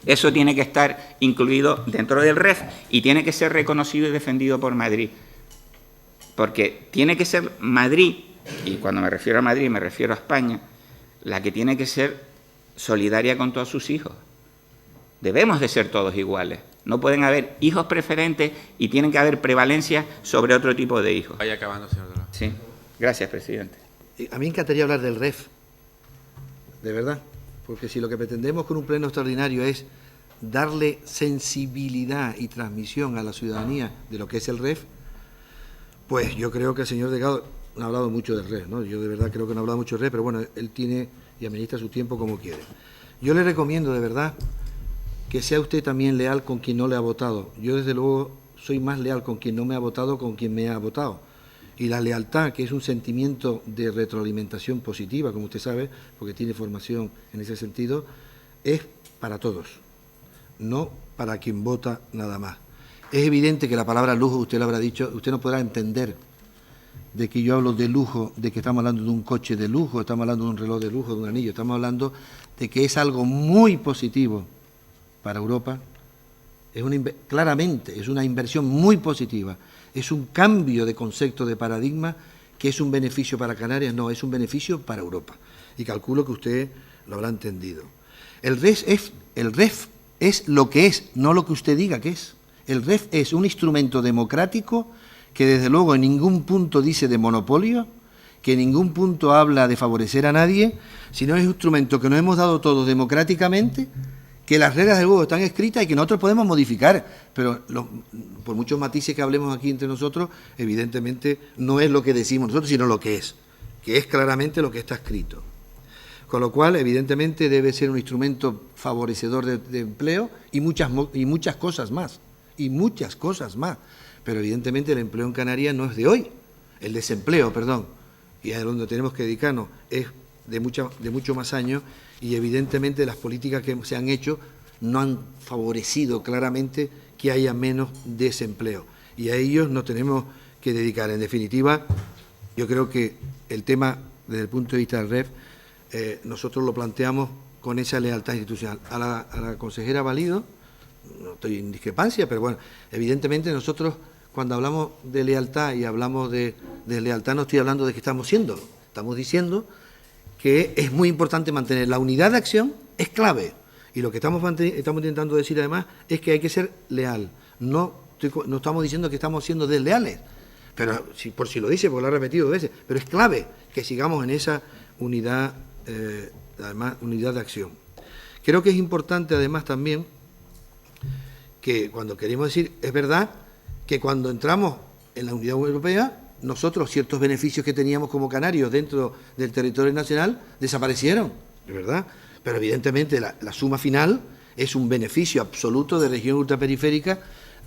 Eso tiene que estar incluido dentro del REF y tiene que ser reconocido y defendido por Madrid. Porque tiene que ser Madrid, y cuando me refiero a Madrid me refiero a España, la que tiene que ser solidaria con todos sus hijos. Debemos de ser todos iguales. No pueden haber hijos preferentes y tienen que haber prevalencia sobre otro tipo de hijos. Vaya acabando, señor Delgado. Sí, gracias, presidente. A mí me encantaría hablar del REF, de verdad, porque si lo que pretendemos con un pleno extraordinario es darle sensibilidad y transmisión a la ciudadanía de lo que es el REF, pues yo creo que el señor Delgado no ha hablado mucho del REF, ¿no? Yo de verdad creo que no ha hablado mucho del REF, pero bueno, él tiene y administra su tiempo como quiere. Yo le recomiendo de verdad que sea usted también leal con quien no le ha votado. Yo desde luego soy más leal con quien no me ha votado con quien me ha votado. Y la lealtad, que es un sentimiento de retroalimentación positiva, como usted sabe, porque tiene formación en ese sentido, es para todos, no para quien vota nada más. Es evidente que la palabra lujo, usted lo habrá dicho, usted no podrá entender de que yo hablo de lujo, de que estamos hablando de un coche de lujo, estamos hablando de un reloj de lujo, de un anillo, estamos hablando de que es algo muy positivo para Europa. Claramente es una inversión muy positiva, es un cambio de concepto de paradigma que es un beneficio para Canarias, no, es un beneficio para Europa. Y calculo que usted lo habrá entendido. El REF es lo que es, no lo que usted diga que es. El REF es un instrumento democrático que desde luego en ningún punto dice de monopolio, que en ningún punto habla de favorecer a nadie, sino es un instrumento que nos hemos dado todos democráticamente, que las reglas del juego están escritas y que nosotros podemos modificar, pero por muchos matices que hablemos aquí entre nosotros, evidentemente no es lo que decimos nosotros, sino lo que es claramente lo que está escrito. Con lo cual, evidentemente, debe ser un instrumento favorecedor de empleo y muchas cosas más, pero evidentemente el empleo en Canarias no es de hoy, el desempleo, perdón, y a donde tenemos que dedicarnos es de mucho más años, y evidentemente las políticas que se han hecho no han favorecido claramente que haya menos desempleo. Y a ellos nos tenemos que dedicar. En definitiva, Yo creo que el tema, desde el punto de vista del REF, nosotros lo planteamos con esa lealtad institucional. A la consejera Valido, no estoy en discrepancia, pero bueno, evidentemente nosotros cuando hablamos de lealtad y hablamos de lealtad no estoy hablando de que estamos siéndolo, estamos diciendo que es muy importante mantener la unidad de acción, es clave, y lo que estamos intentando decir además es que hay que ser leal, no estamos diciendo que estamos siendo desleales, pero por si lo dice, porque lo ha repetido 2 veces, pero es clave que sigamos en esa unidad, además, unidad de acción. Creo que es importante además también que cuando queremos decir, es verdad que cuando entramos en la Unión Europea, nosotros ciertos beneficios que teníamos como canarios dentro del territorio nacional desaparecieron, es verdad, pero evidentemente la suma final es un beneficio absoluto de región ultraperiférica.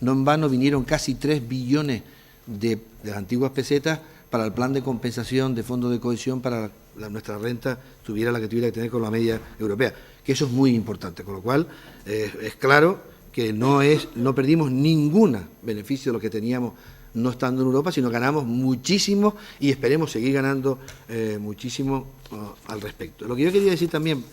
No en vano vinieron casi 3 billones de las antiguas pesetas para el plan de compensación de fondos de cohesión para nuestra renta tuviera la que tuviera que tener con la media europea, que eso es muy importante, con lo cual es claro que no perdimos ningún beneficio de lo que teníamos no estando en Europa, sino ganamos muchísimo y esperemos seguir ganando muchísimo al respecto. Lo que yo quería decir también,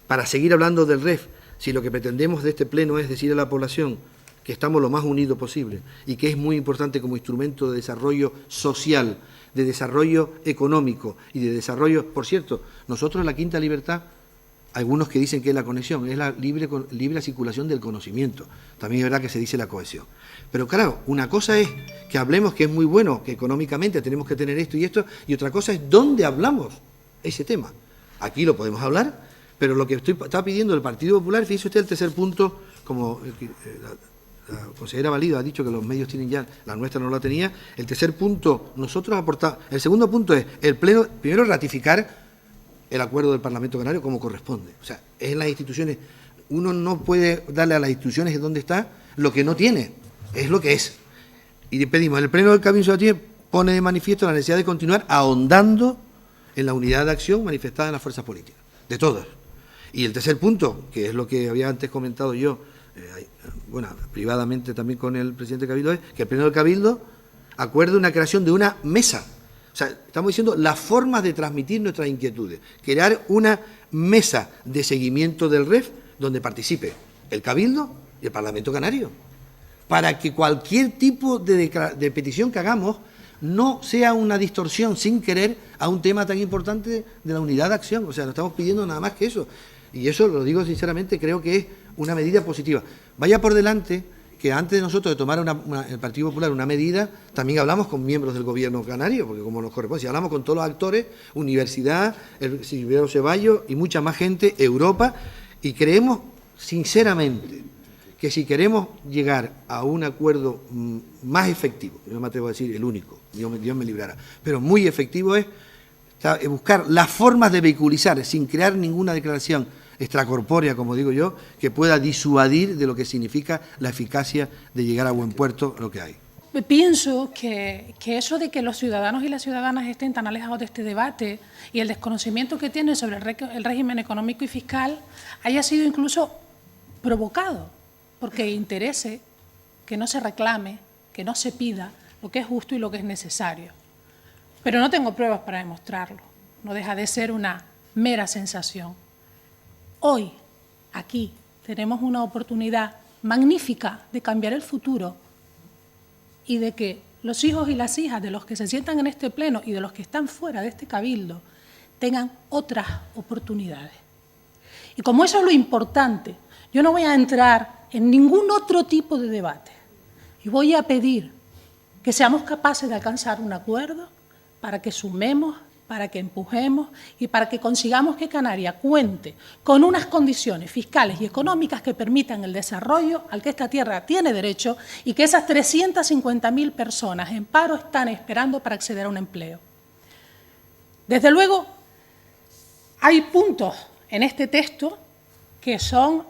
para seguir hablando del REF, si lo que pretendemos de este pleno es decir a la población que estamos lo más unidos posible y que es muy importante como instrumento de desarrollo social, de desarrollo económico y de desarrollo, por cierto, nosotros en la Quinta Libertad, algunos que dicen que es la conexión, es la libre circulación del conocimiento. También es verdad que se dice la cohesión. Pero claro, una cosa es que hablemos que es muy bueno, que económicamente tenemos que tener esto, y otra cosa es dónde hablamos ese tema. Aquí lo podemos hablar, pero lo que está pidiendo el Partido Popular, fíjese usted el tercer punto, como la consejera Valido ha dicho que los medios tienen ya, la nuestra no la tenía, el tercer punto nosotros aportamos, el segundo punto es el pleno, primero ratificar el acuerdo del Parlamento Canario como corresponde. O sea, es en las instituciones, uno no puede darle a las instituciones donde está lo que no tiene, es lo que es. Y pedimos, el Pleno del Cabildo pone de manifiesto la necesidad de continuar ahondando en la unidad de acción manifestada en las fuerzas políticas, de todas. Y el tercer punto, que es lo que había antes comentado yo, privadamente también con el presidente del Cabildo, es que el Pleno del Cabildo acuerde una creación de una mesa. O sea, estamos diciendo las formas de transmitir nuestras inquietudes. Crear una mesa de seguimiento del REF donde participe el Cabildo y el Parlamento Canario, para que cualquier tipo de petición que hagamos no sea una distorsión sin querer a un tema tan importante de la unidad de acción. O sea, no estamos pidiendo nada más que eso. Y eso, lo digo sinceramente, creo que es una medida positiva. Vaya por delante que antes de nosotros de tomar el Partido Popular una medida, también hablamos con miembros del Gobierno canario, porque como nos corresponde, si hablamos con todos los actores, universidad, el Silvio Ceballos y mucha más gente, Europa, y creemos sinceramente que si queremos llegar a un acuerdo más efectivo, yo no me atrevo a decir el único, Dios me librará, pero muy efectivo es buscar las formas de vehiculizar sin crear ninguna declaración extracorpórea, como digo yo, que pueda disuadir de lo que significa la eficacia de llegar a buen puerto lo que hay. Pienso que eso de que los ciudadanos y las ciudadanas estén tan alejados de este debate y el desconocimiento que tienen sobre el régimen económico y fiscal haya sido incluso provocado porque interese que no se reclame, que no se pida lo que es justo y lo que es necesario. Pero no tengo pruebas para demostrarlo, no deja de ser una mera sensación. Hoy, aquí, tenemos una oportunidad magnífica de cambiar el futuro y de que los hijos y las hijas de los que se sientan en este pleno y de los que están fuera de este cabildo tengan otras oportunidades. Y como eso es lo importante, yo no voy a entrar en ningún otro tipo de debate y voy a pedir que seamos capaces de alcanzar un acuerdo para que sumemos, para que empujemos y para que consigamos que Canarias cuente con unas condiciones fiscales y económicas que permitan el desarrollo al que esta tierra tiene derecho y que esas 350.000 personas en paro están esperando para acceder a un empleo. Desde luego, hay puntos en este texto que son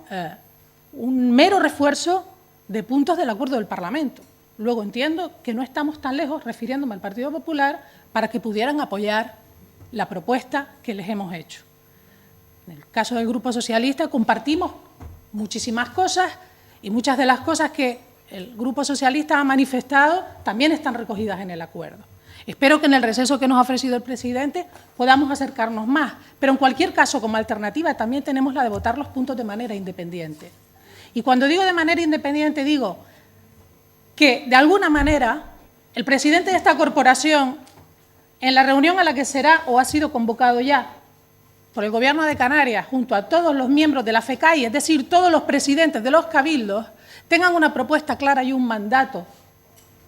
un mero refuerzo de puntos del acuerdo del Parlamento. Luego entiendo que no estamos tan lejos, refiriéndome al Partido Popular, para que pudieran apoyar la propuesta que les hemos hecho. En el caso del Grupo Socialista compartimos muchísimas cosas y muchas de las cosas que el Grupo Socialista ha manifestado también están recogidas en el acuerdo. Espero que en el receso que nos ha ofrecido el presidente podamos acercarnos más, pero en cualquier caso, como alternativa, también tenemos la de votar los puntos de manera independiente. Y cuando digo de manera independiente, digo que, de alguna manera, el presidente de esta corporación, en la reunión a la que será o ha sido convocado ya por el Gobierno de Canarias, junto a todos los miembros de la FECAI, es decir, todos los presidentes de los cabildos, tengan una propuesta clara y un mandato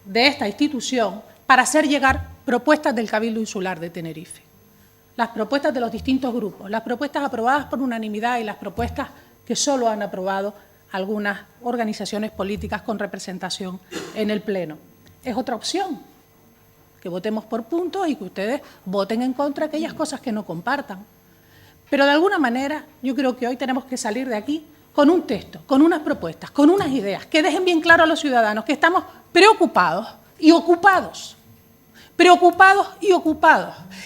de esta institución para hacer llegar propuestas del Cabildo Insular de Tenerife. Las propuestas de los distintos grupos, las propuestas aprobadas por unanimidad y las propuestas que solo han aprobado algunas organizaciones políticas con representación en el Pleno. Es otra opción, que votemos por puntos y que ustedes voten en contra de aquellas cosas que no compartan. Pero de alguna manera yo creo que hoy tenemos que salir de aquí con un texto, con unas propuestas, con unas ideas, que dejen bien claro a los ciudadanos que estamos preocupados y ocupados,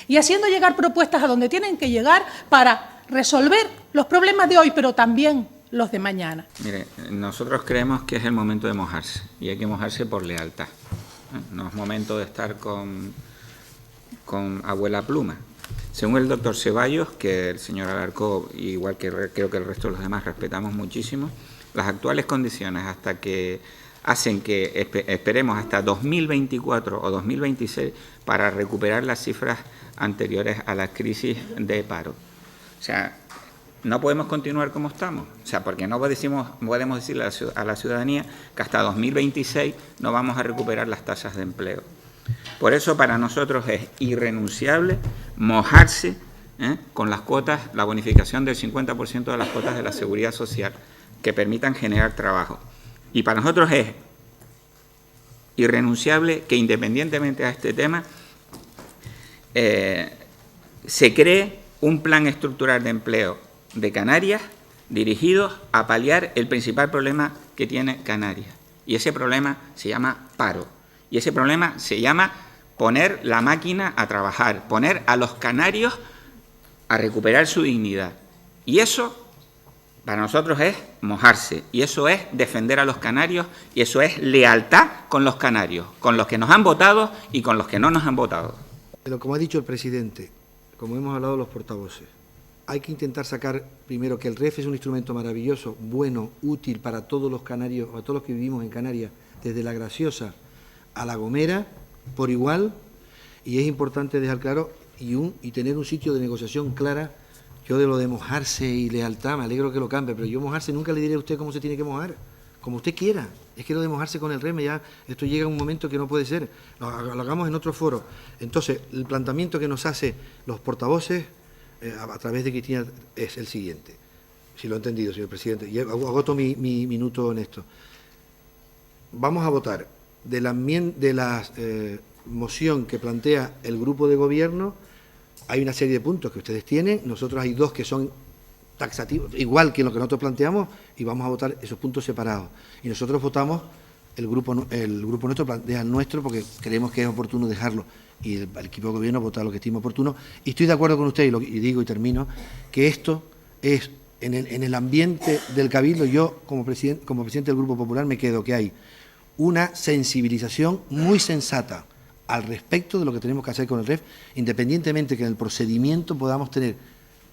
y haciendo llegar propuestas a donde tienen que llegar para resolver los problemas de hoy, pero también los de mañana. Mire, nosotros creemos que es el momento de mojarse, y hay que mojarse por lealtad. No es momento de estar con abuela pluma. Según el doctor Ceballos, que el señor Alarcó, igual que creo que el resto de los demás respetamos muchísimo, las actuales condiciones hasta que hacen que esperemos hasta 2024 o 2026 para recuperar las cifras anteriores a la crisis de paro. O sea, no podemos continuar como estamos. O sea, porque no podemos decirle a la ciudadanía que hasta 2026 no vamos a recuperar las tasas de empleo. Por eso para nosotros es irrenunciable mojarse con las cuotas, la bonificación del 50% de las cuotas de la Seguridad Social que permitan generar trabajo. Y para nosotros es irrenunciable que independientemente a este tema se cree un plan estructural de empleo de Canarias dirigido a paliar el principal problema que tiene Canarias. Y ese problema se llama paro. Y ese problema se llama poner la máquina a trabajar, poner a los canarios a recuperar su dignidad. Y eso para nosotros es mojarse, y eso es defender a los canarios, y eso es lealtad con los canarios, con los que nos han votado y con los que no nos han votado. Pero como ha dicho el presidente, como hemos hablado los portavoces, hay que intentar sacar primero que el REF es un instrumento maravilloso, bueno, útil para todos los canarios, a todos los que vivimos en Canarias, desde La Graciosa a La Gomera, por igual, y es importante dejar claro y tener un sitio de negociación clara. Yo de lo de mojarse y lealtad, me alegro que lo cambie, pero yo mojarse nunca le diré a usted cómo se tiene que mojar, como usted quiera. Es que lo de mojarse con el REM ya, esto llega a un momento que no puede ser, lo hagamos en otro foro. Entonces, el planteamiento que nos hace los portavoces, a través de Cristina, es el siguiente, si lo he entendido, señor presidente, y agoto mi minuto en esto. Vamos a votar de la moción que plantea el grupo de gobierno. Hay una serie de puntos que ustedes tienen, nosotros hay dos que son taxativos, igual que lo que nosotros planteamos, y vamos a votar esos puntos separados. Y nosotros votamos, el grupo nuestro plantea el nuestro porque creemos que es oportuno dejarlo, y el equipo de gobierno vota lo que estime oportuno. Y estoy de acuerdo con usted, y digo y termino, que esto es, en el ambiente del Cabildo, yo como presidente del Grupo Popular me quedo que hay una sensibilización muy sensata al respecto de lo que tenemos que hacer con el REF, independientemente que en el procedimiento podamos tener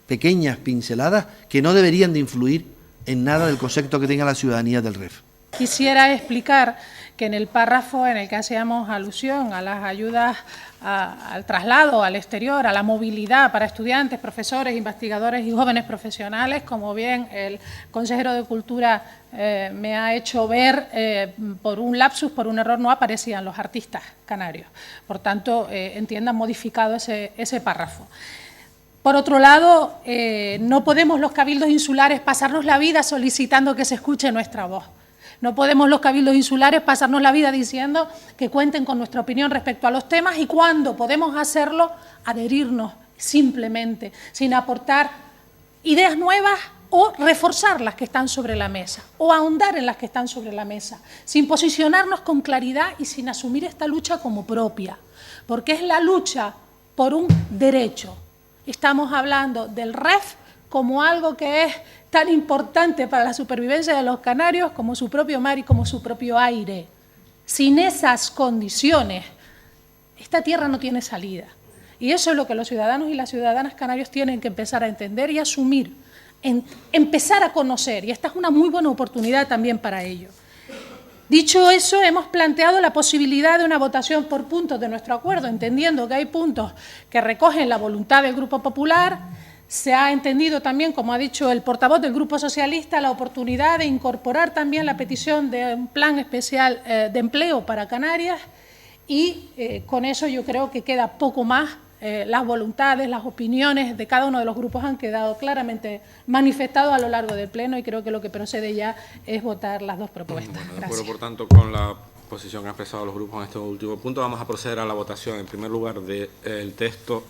pequeñas pinceladas que no deberían de influir en nada del concepto que tenga la ciudadanía del REF. Quisiera explicar que en el párrafo en el que hacíamos alusión a las ayudas al traslado al exterior, a la movilidad para estudiantes, profesores, investigadores y jóvenes profesionales, como bien el consejero de Cultura me ha hecho ver, por un lapsus, por un error, no aparecían los artistas canarios. Por tanto, entiendan modificado ese párrafo. Por otro lado, no podemos los cabildos insulares pasarnos la vida solicitando que se escuche nuestra voz. No podemos los cabildos insulares pasarnos la vida diciendo que cuenten con nuestra opinión respecto a los temas y cuando podemos hacerlo, adherirnos simplemente, sin aportar ideas nuevas o reforzar las que están sobre la mesa, o ahondar en las que están sobre la mesa, sin posicionarnos con claridad y sin asumir esta lucha como propia, porque es la lucha por un derecho. Estamos hablando del REF como algo que es tan importante para la supervivencia de los canarios como su propio mar y como su propio aire. Sin esas condiciones, esta tierra no tiene salida. Y eso es lo que los ciudadanos y las ciudadanas canarios tienen que empezar a entender y asumir, empezar a conocer, y esta es una muy buena oportunidad también para ello. Dicho eso, hemos planteado la posibilidad de una votación por puntos de nuestro acuerdo, entendiendo que hay puntos que recogen la voluntad del Grupo Popular. Se ha entendido también, como ha dicho el portavoz del Grupo Socialista, la oportunidad de incorporar también la petición de un plan especial de empleo para Canarias y con eso yo creo que queda poco más. Las voluntades, las opiniones de cada uno de los grupos han quedado claramente manifestados a lo largo del Pleno y creo que lo que procede ya es votar las dos propuestas. Bueno, de acuerdo, por tanto, con la posición que han expresado los grupos en este último punto, vamos a proceder a la votación, en primer lugar, del texto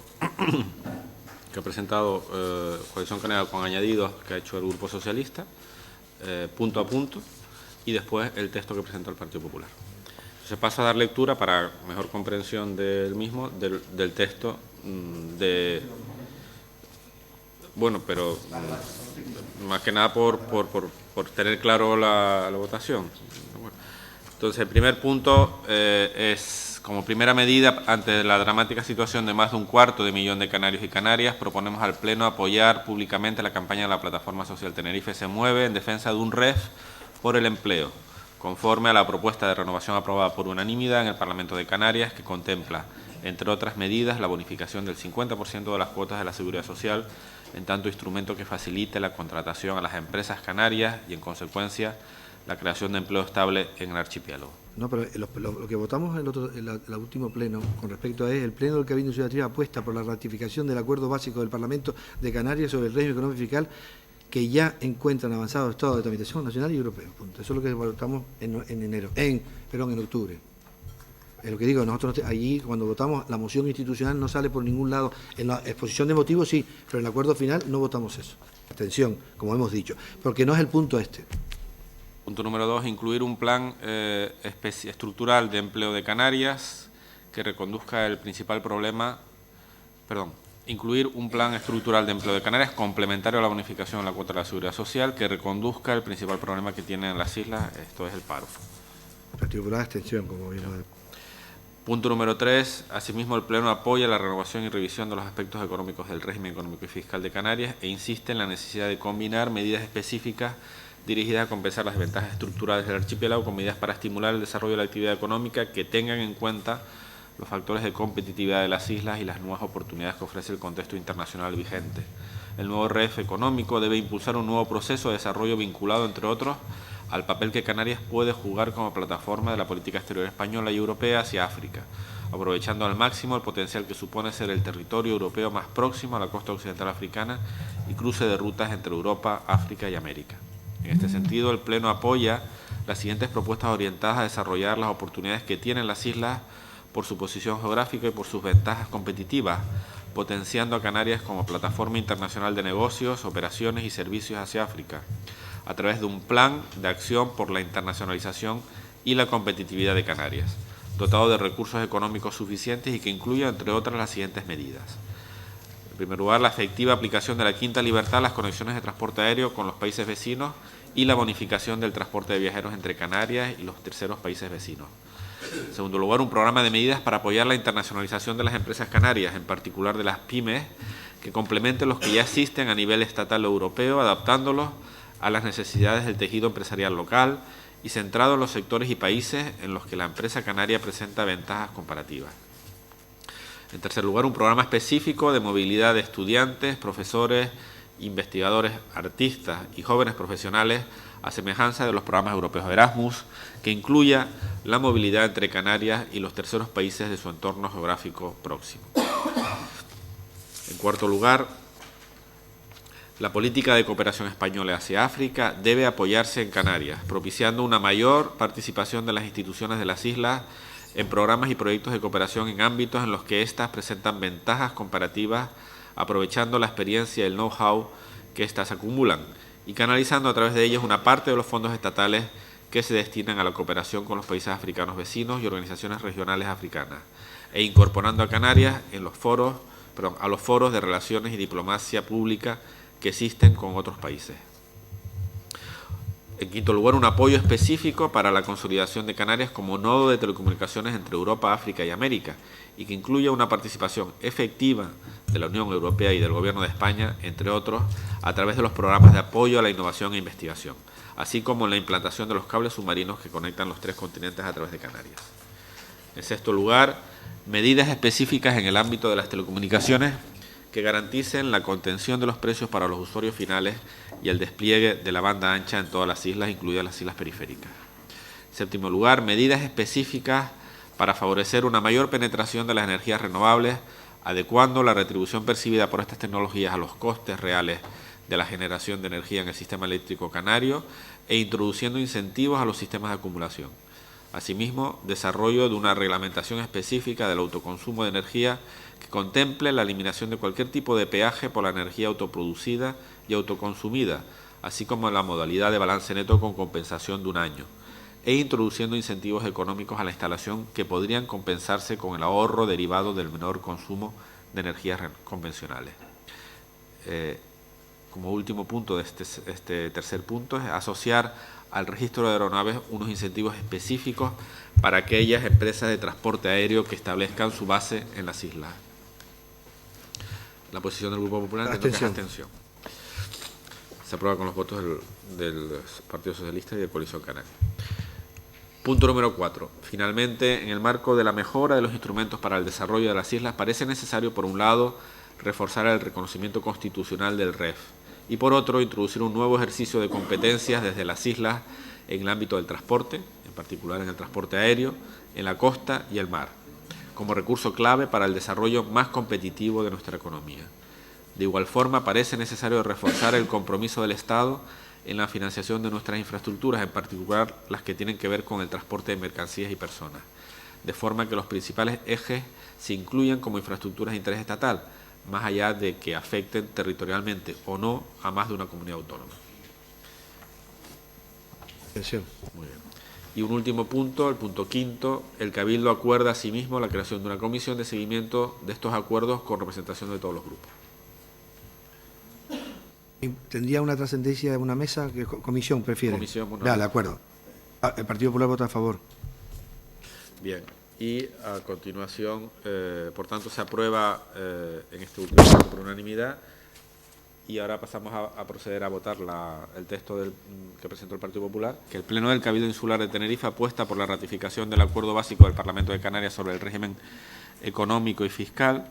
que ha presentado Coalición Canaria con añadidos que ha hecho el Grupo Socialista, punto a punto, y después el texto que presentó el Partido Popular. Se pasa a dar lectura para mejor comprensión del mismo, del texto bueno, pero más que nada por tener claro la votación. Entonces, el primer punto es, como primera medida, ante la dramática situación de más de 250.000 de canarios y canarias, proponemos al Pleno apoyar públicamente la campaña de la Plataforma Social Tenerife Se Mueve en defensa de un REF por el empleo, conforme a la propuesta de renovación aprobada por unanimidad en el Parlamento de Canarias, que contempla, entre otras medidas, la bonificación del 50% de las cuotas de la Seguridad Social, en tanto instrumento que facilite la contratación a las empresas canarias y, en consecuencia, la creación de empleo estable en el archipiélago. No, pero lo que votamos en el último pleno, con respecto a el Pleno del Cabildo Ciudadano apuesta por la ratificación del Acuerdo Básico del Parlamento de Canarias sobre el régimen económico y fiscal que ya encuentran avanzado estado de tramitación nacional y europeo. Punto. Eso es lo que votamos en octubre. Es lo que digo, nosotros allí cuando votamos la moción institucional no sale por ningún lado. En la exposición de motivos sí, pero en el acuerdo final no votamos eso. Atención, como hemos dicho, porque no es el punto este. Punto número 2, incluir un plan estructural de empleo de Canarias que reconduzca el principal problema, incluir un plan estructural de empleo de Canarias complementario a la bonificación de la cuota de la Seguridad Social que reconduzca el principal problema que tienen las islas, esto es el paro. Particular extensión, como vino. Punto número 3, asimismo el Pleno apoya la renovación y revisión de los aspectos económicos del régimen económico y fiscal de Canarias e insiste en la necesidad de combinar medidas específicas dirigidas a compensar las desventajas estructurales del archipiélago con medidas para estimular el desarrollo de la actividad económica que tengan en cuenta los factores de competitividad de las islas y las nuevas oportunidades que ofrece el contexto internacional vigente. El nuevo REF económico debe impulsar un nuevo proceso de desarrollo vinculado, entre otros, al papel que Canarias puede jugar como plataforma de la política exterior española y europea hacia África, aprovechando al máximo el potencial que supone ser el territorio europeo más próximo a la costa occidental africana y cruce de rutas entre Europa, África y América. En este sentido, el Pleno apoya las siguientes propuestas orientadas a desarrollar las oportunidades que tienen las islas por su posición geográfica y por sus ventajas competitivas, potenciando a Canarias como plataforma internacional de negocios, operaciones y servicios hacia África, a través de un plan de acción por la internacionalización y la competitividad de Canarias, dotado de recursos económicos suficientes y que incluya, entre otras, las siguientes medidas. En primer lugar, la efectiva aplicación de la quinta libertad a las conexiones de transporte aéreo con los países vecinos y la bonificación del transporte de viajeros entre Canarias y los terceros países vecinos. En segundo lugar, un programa de medidas para apoyar la internacionalización de las empresas canarias, en particular de las pymes, que complementen los que ya existen a nivel estatal o europeo, adaptándolos a las necesidades del tejido empresarial local y centrado en los sectores y países en los que la empresa canaria presenta ventajas comparativas. En tercer lugar, un programa específico de movilidad de estudiantes, profesores, investigadores, artistas y jóvenes profesionales a semejanza de los programas europeos Erasmus, que incluya la movilidad entre Canarias y los terceros países de su entorno geográfico próximo. En cuarto lugar, la política de cooperación española hacia África debe apoyarse en Canarias, propiciando una mayor participación de las instituciones de las islas en programas y proyectos de cooperación en ámbitos en los que éstas presentan ventajas comparativas, aprovechando la experiencia y el know-how que éstas acumulan y canalizando a través de ellos una parte de los fondos estatales que se destinan a la cooperación con los países africanos vecinos y organizaciones regionales africanas, e incorporando a Canarias a los foros de relaciones y diplomacia pública que existen con otros países. En quinto lugar, un apoyo específico para la consolidación de Canarias como nodo de telecomunicaciones entre Europa, África y América, y que incluya una participación efectiva de la Unión Europea y del Gobierno de España, entre otros, a través de los programas de apoyo a la innovación e investigación, así como en la implantación de los cables submarinos que conectan los 3 continentes a través de Canarias. En sexto lugar, medidas específicas en el ámbito de las telecomunicaciones que garanticen la contención de los precios para los usuarios finales y el despliegue de la banda ancha en todas las islas, incluidas las islas periféricas. En séptimo lugar, medidas específicas para favorecer una mayor penetración de las energías renovables, adecuando la retribución percibida por estas tecnologías a los costes reales de la generación de energía en el sistema eléctrico canario e introduciendo incentivos a los sistemas de acumulación. Asimismo, desarrollo de una reglamentación específica del autoconsumo de energía que contemple la eliminación de cualquier tipo de peaje por la energía autoproducida y autoconsumida, así como la modalidad de balance neto con compensación de un año, e introduciendo incentivos económicos a la instalación que podrían compensarse con el ahorro derivado del menor consumo de energías convencionales. Como último punto de este tercer punto es asociar al registro de aeronaves unos incentivos específicos para aquellas empresas de transporte aéreo que establezcan su base en las islas. La posición del Grupo Popular es abstención. Se aprueba con los votos del Partido Socialista y de Coalición Canaria. Punto número 4. Finalmente, en el marco de la mejora de los instrumentos para el desarrollo de las islas, parece necesario, por un lado, reforzar el reconocimiento constitucional del REF y, por otro, introducir un nuevo ejercicio de competencias desde las islas en el ámbito del transporte, en particular en el transporte aéreo, en la costa y el mar, como recurso clave para el desarrollo más competitivo de nuestra economía. De igual forma, parece necesario reforzar el compromiso del Estado en la financiación de nuestras infraestructuras, en particular las que tienen que ver con el transporte de mercancías y personas, de forma que los principales ejes se incluyan como infraestructuras de interés estatal, más allá de que afecten territorialmente o no a más de una comunidad autónoma. Muy bien. Y un último punto, el punto 5, el Cabildo acuerda asimismo la creación de una comisión de seguimiento de estos acuerdos con representación de todos los grupos. ¿Tendría una trascendencia de una mesa? ¿Qué comisión prefiere? Comisión, bueno. Ya, de acuerdo. El Partido Popular vota a favor. Bien. Y a continuación, por tanto, se aprueba en este último caso por unanimidad. Y ahora pasamos a proceder a votar el texto que presentó el Partido Popular, que el Pleno del Cabildo Insular de Tenerife apuesta por la ratificación del Acuerdo Básico del Parlamento de Canarias sobre el régimen económico y fiscal,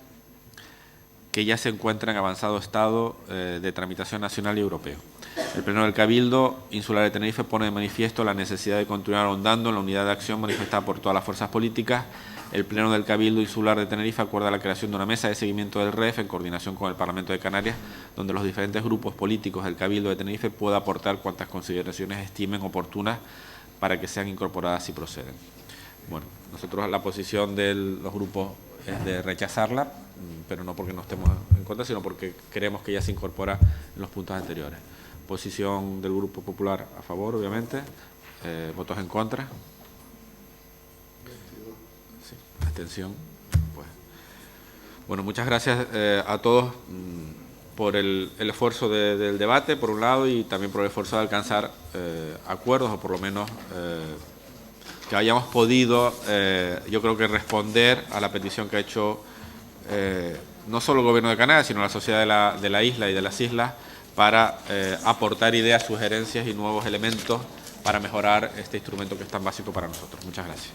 que ya se encuentra en avanzado estado de tramitación nacional y europeo. El Pleno del Cabildo Insular de Tenerife pone de manifiesto la necesidad de continuar ahondando en la unidad de acción manifestada por todas las fuerzas políticas. El Pleno del Cabildo Insular de Tenerife acuerda la creación de una mesa de seguimiento del REF en coordinación con el Parlamento de Canarias, donde los diferentes grupos políticos del Cabildo de Tenerife puedan aportar cuantas consideraciones estimen oportunas para que sean incorporadas si proceden. Bueno, nosotros la posición de los grupos es de rechazarla, pero no porque no estemos en contra, sino porque creemos que ya se incorpora en los puntos anteriores. Posición del Grupo Popular a favor, obviamente. ¿Votos en contra? Sí, abstención. Pues. Bueno, muchas gracias a todos por el esfuerzo del debate, por un lado, y también por el esfuerzo de alcanzar acuerdos, o por lo menos que hayamos podido, yo creo que responder a la petición que ha hecho no solo el Gobierno de Canarias, sino la sociedad de la isla y de las islas, para aportar ideas, sugerencias y nuevos elementos para mejorar este instrumento que es tan básico para nosotros. Muchas gracias.